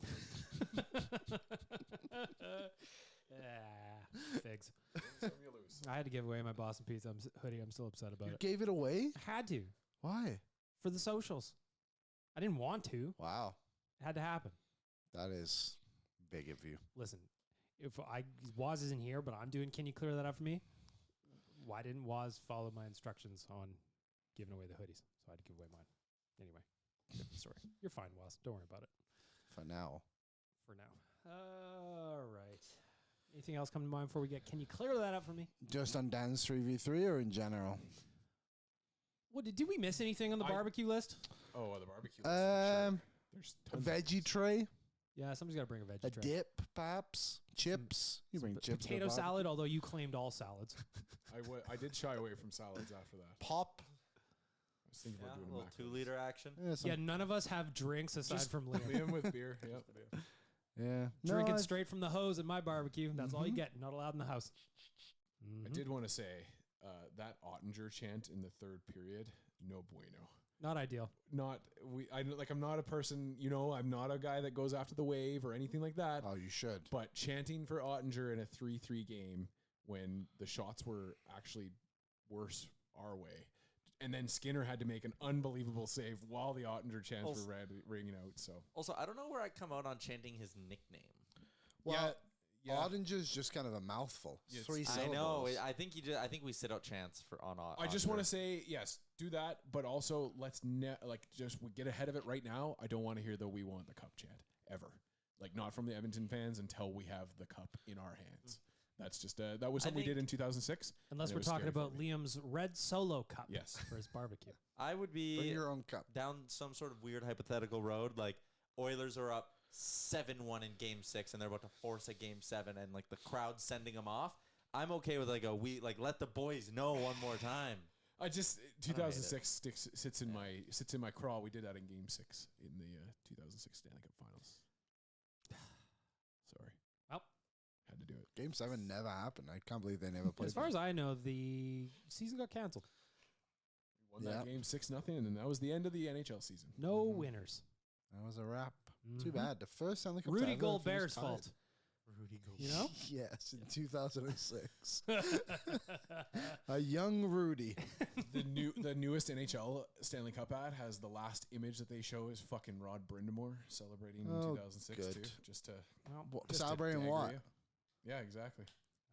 Figs. Some you lose. I had to give away my Boston Pizza hoodie. I'm still upset about You it. gave it away? I had to Why? for the socials. I didn't want to. Wow. It had to happen. That is big of you. Listen, if Waz isn't here, but I'm doing, can you clear that up for me? Why didn't Waz follow my instructions on giving away the hoodies? So I had to give away mine. Anyway, different story. You're fine, Waz. Don't worry about it For now. for now. All right. Anything else come to mind before we get? Can you clear that up for me? Just on Dan's 3v3 or in general? What did we miss anything on the I- barbecue list? Oh, the barbecue. list, for sure. There's A tons of veggie things. tray? Yeah, somebody's got to bring a veggie A tray. dip, perhaps? Chips? You bring chips. to the Potato barbecue. salad, although you claimed all salads. I did shy away from salads after that. Pop? I was thinking Yeah, about a doing little macarons. 2-liter action. Yeah, some- Yeah, none of us have drinks aside Just from Liam. Liam with beer. Yep. Yeah. Drinking straight from the hose at my barbecue. That's all you get. Not allowed in the house. I did want to say that Ottinger chant in the third period, no bueno. Not ideal. I'm not a person, I'm not a guy that goes after the wave or anything like that. Oh, you should. But chanting for Ottinger in a 3-3 game when the shots were actually worse our way. And then Skinner had to make an unbelievable save while the Ottinger chants were ringing out. So Also, I don't know where I come out on chanting his nickname. Well, Ottinger's just kind of a mouthful. Yes. 3 I syllables. know. I think he did. I think we sit out chants on. I just want to say, yes, do that, but also let's we get ahead of it right now. I don't want to hear the "We want the cup" chant ever. Like, not from the Edmonton fans until we have the cup in our hands. That's just that was something we did in 2006. Unless we're talking about Liam's red solo cup. Yes. For his barbecue. I would be Bring your own cup. down some sort of weird hypothetical road. Like, Oilers are up 7-1 in Game 6, and they're about to force a Game 7, and like the crowd sending them off. I'm okay with let the boys know one more time. I just 2006 sits in my craw. We did that in Game 6 in the 2006 Stanley Cup Finals. Sorry. Well, had to do it. Game 7 never happened. I can't believe they never played. as far as I know, the season got canceled. We won that game 6-0, and then that was the end of the NHL season. No winners. That was a wrap. Too bad. The first Stanley Cup. Rudy ever Goldberg's finished tied. fault. Rudy Gold. You know? Yes, in 2006. A young Rudy. The newest NHL Stanley Cup ad has the last image that they show is fucking Rod Brindamore celebrating in 2006 good. too. Just to Celebrating dagger what? you. Yeah, exactly.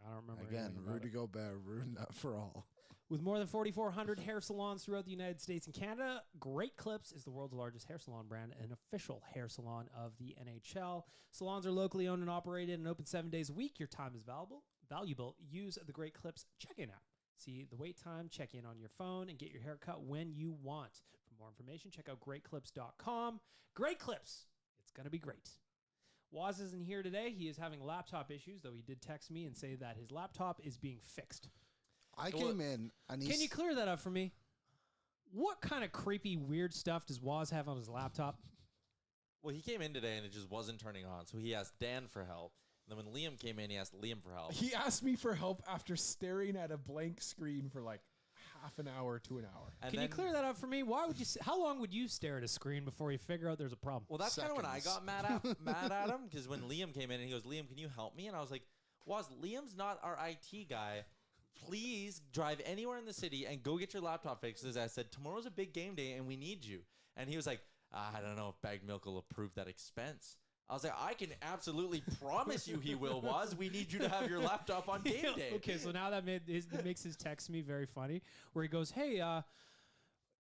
I don't remember. Again, anything about Rudy it. Gobert ruined that for all. With more than 4,400 hair salons throughout the United States and Canada, Great Clips is the world's largest hair salon brand and official hair salon of the NHL. Salons are locally owned and operated and open 7 days a week. Your time is valuable. Use the Great Clips check-in app. See the wait time, check in on your phone, and get your hair cut when you want. For more information, check out greatclips.com. Great Clips. It's going to be great. Waz isn't here today. He is having laptop issues, though he did text me and say that his laptop is being fixed. I came in and Can you clear that up for me? What kind of creepy, weird stuff does Waz have on his laptop? Well, he came in today and it just wasn't turning on, so he asked Dan for help. And then when Liam came in, he asked Liam for help. He asked me for help after staring at a blank screen for like half an hour to an hour. And Can you clear that up for me? Why would you? How long would you stare at a screen before you figure out there's a problem? Well, that's kind of when I Seconds. got mad at him, because when Liam came in and he goes, Liam, can you help me? And I was like, Waz, Liam's not our IT guy. Please drive anywhere in the city and go get your laptop fixed. As I said, tomorrow's a big game day and we need you. And he was like, I don't know if bagged milk will approve that expense. I was like, I can absolutely promise you he will, Waz. We need you to have your laptop on game day. Okay, so now that makes his text me very funny, where he goes, hey,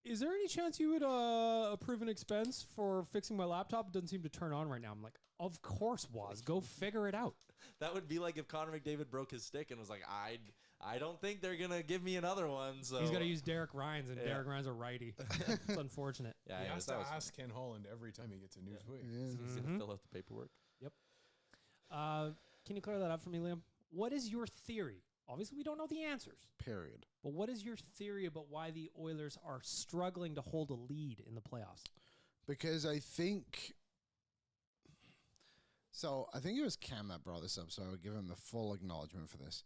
is there any chance you would approve an expense for fixing my laptop? It doesn't seem to turn on right now. I'm like, of course, Waz. Go figure it out. That would be like if Connor McDavid broke his stick and was like, I don't think they're going to give me another one. So He's got to use Derek Ryan's, and Derek Ryan's a righty. It's unfortunate. Yeah, He anyways, has to that was ask Ken Holland every time he gets a new tweet. He's going to fill out the paperwork. Yep. Can you clear that up for me, Liam? What is your theory? Obviously, we don't know the answers. Period. But what is your theory about why the Oilers are struggling to hold a lead in the playoffs? Because I think... So, I think it was Cam that brought this up, so I would give him the full acknowledgement for this.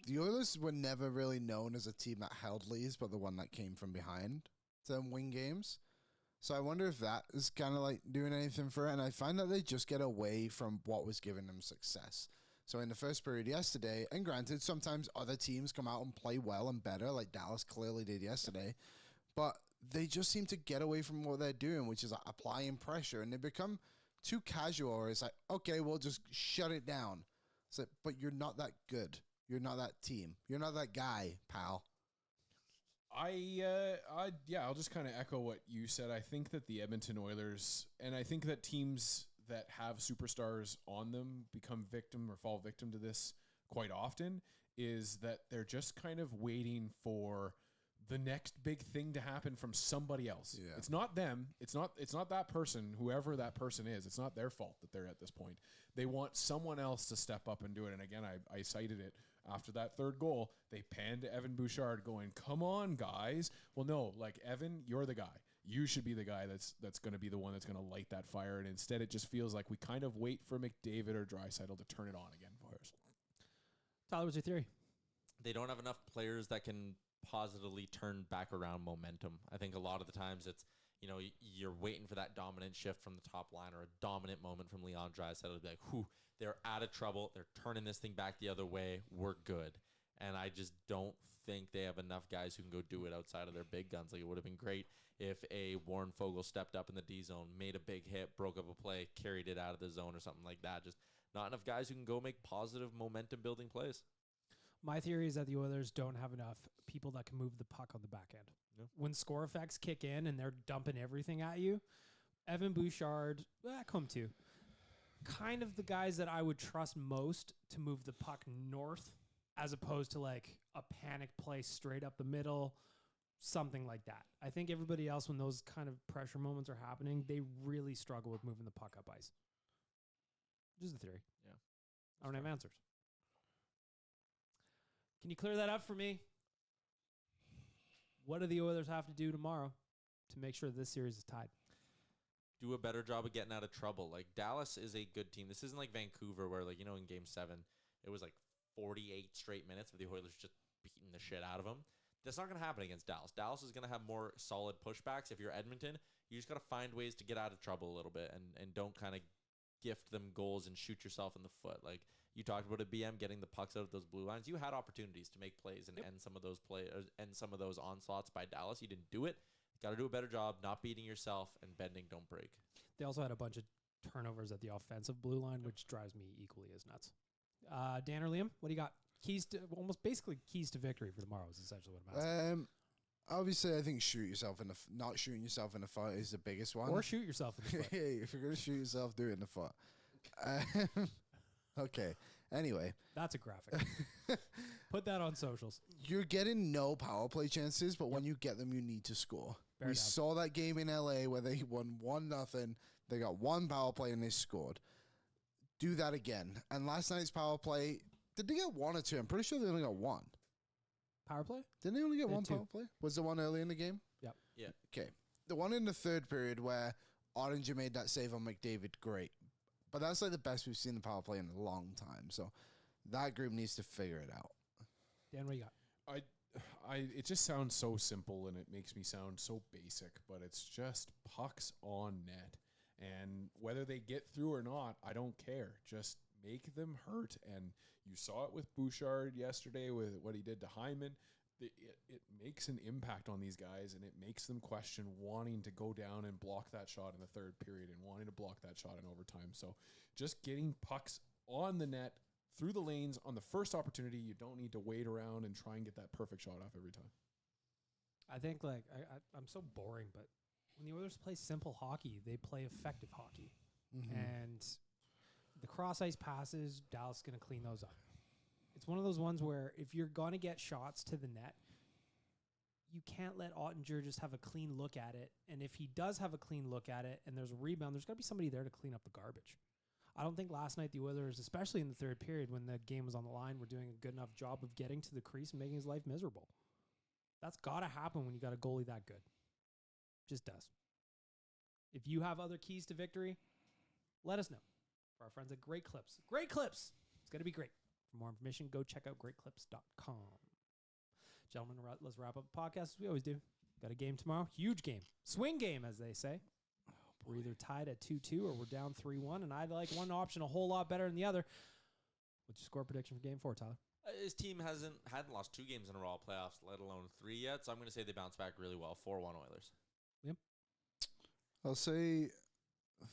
The Oilers were never really known as a team that held leads, but the one that came from behind to win games. So I wonder if that is kind of like doing anything for it. And I find that they just get away from what was giving them success. So in the first period yesterday, and granted, sometimes other teams come out and play well and better, like Dallas clearly did yesterday, but they just seem to get away from what they're doing, which is like applying pressure, and they become too casual, or it's like, okay, we'll just shut it down. It's like, but you're not that good. You're not that team. You're not that guy, pal. I'll just kind of echo what you said. I think that the Edmonton Oilers, and I think that teams that have superstars on them become victim or fall victim to this quite often, is that they're just kind of waiting for the next big thing to happen from somebody else. Yeah. It's not them. It's not that person, whoever that person is. It's not their fault that they're at this point. They want someone else to step up and do it. And again, I cited it after that third goal. They panned to Evan Bouchard going, come on, guys. Well, no, like, Evan, you're the guy. you should be the guy that's going to be the one that's going to light that fire. And instead, it just feels like we kind of wait for McDavid or Draisaitl to turn it on again for us. Tyler, what's your theory? They don't have enough players that can positively turn back around momentum. I think a lot of the times it's, you're waiting for that dominant shift from the top line or a dominant moment from Leon Draisaitl to be like, whew, they're out of trouble. They're turning this thing back the other way. We're good. And I just don't think they have enough guys who can go do it outside of their big guns. Like, it would have been great if a Warren Fogle stepped up in the D zone, made a big hit, broke up a play, carried it out of the zone or something like that. Just not enough guys who can go make positive momentum building plays. My theory is that the Oilers don't have enough people that can move the puck on the back end. Yeah. When score effects kick in and they're dumping everything at you, Evan Bouchard, come to, kind of the guys that I would trust most to move the puck north as opposed to like a panic play straight up the middle, something like that. I think everybody else, when those kind of pressure moments are happening, they really struggle with moving the puck up ice. Just a theory. Yeah. I don't have answers. Can you clear that up for me? What do the Oilers have to do tomorrow to make sure this series is tied? Do a better job of getting out of trouble. Like, Dallas is a good team. This isn't like Vancouver where, like, in Game 7, it was like 48 straight minutes of the Oilers just beating the shit out of them. That's not going to happen against Dallas. Dallas is going to have more solid pushbacks. If you're Edmonton, you just got to find ways to get out of trouble a little bit and don't kind of gift them goals and shoot yourself in the foot. Like, you talked about a BM getting the pucks out of those blue lines. You had opportunities to make plays and end some of those end some of those onslaughts by Dallas. You didn't do it. Got to do a better job not beating yourself and bending don't break. They also had a bunch of turnovers at the offensive blue line, which drives me equally as nuts. Dan or Liam, what do you got? Basically keys to victory for tomorrow is essentially what I'm asking. Obviously, I think not shooting yourself in the foot is the biggest one. Or shoot yourself in the foot. Hey, if you're going to shoot yourself, do it in the foot. Okay. Anyway. That's a graphic. Put that on socials. You're getting no power play chances, but when you get them, you need to score. We saw that game in LA where they won 1-0. They got one power play and they scored. Do that again. And last night's power play, did they get one or two? I'm pretty sure they only got one. Power play? Didn't they only get one two. power play? Was the one early in the game? Yep. Yeah. Okay. The one in the third period where Ottinger made that save on McDavid, great. But that's like the best we've seen the power play in a long time. So that group needs to figure it out. Dan, what do you got? It just sounds so simple and it makes me sound so basic, but it's just pucks on net. And whether they get through or not, I don't care. Just make them hurt. And you saw it with Bouchard yesterday with what he did to Hyman. It makes an impact on these guys, and it makes them question wanting to go down and block that shot in the third period and wanting to block that shot in overtime. So just getting pucks on the net through the lanes on the first opportunity, you don't need to wait around and try and get that perfect shot off every time. I think, I'm so boring, but when the Oilers play simple hockey, they play effective hockey. Mm-hmm. And the cross-ice passes, Dallas is going to clean those up. It's one of those ones where if you're going to get shots to the net, you can't let Ottinger just have a clean look at it. And if he does have a clean look at it and there's a rebound, there's got to be somebody there to clean up the garbage. I don't think last night the Oilers, especially in the third period when the game was on the line, were doing a good enough job of getting to the crease and making his life miserable. That's got to happen when you got a goalie that good. Just does. If you have other keys to victory, let us know. For our friends at Great Clips. Great Clips! It's going to be great. For more information, go check out greatclips.com. Gentlemen, let's wrap up the podcast as we always do. Got a game tomorrow. Huge game. Swing game, as they say. We're either tied at 2-2 or we're down 3-1, and I like one option a whole lot better than the other. What's your score prediction for Game 4, Tyler? His team hadn't lost 2 games in a row playoffs, let alone 3 yet, so I'm going to say they bounce back really well. 4-1 Oilers. Liam? I'll say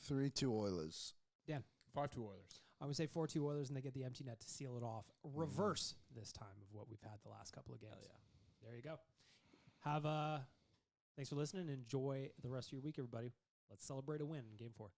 3-2 Oilers. Dan? 5-2 Oilers. I'm going to say 4-2 Oilers, and they get the empty net to seal it off. Reverse this time of what we've had the last couple of games. Hell yeah. There you go. Thanks for listening. Enjoy the rest of your week, everybody. Let's celebrate a win in Game 4.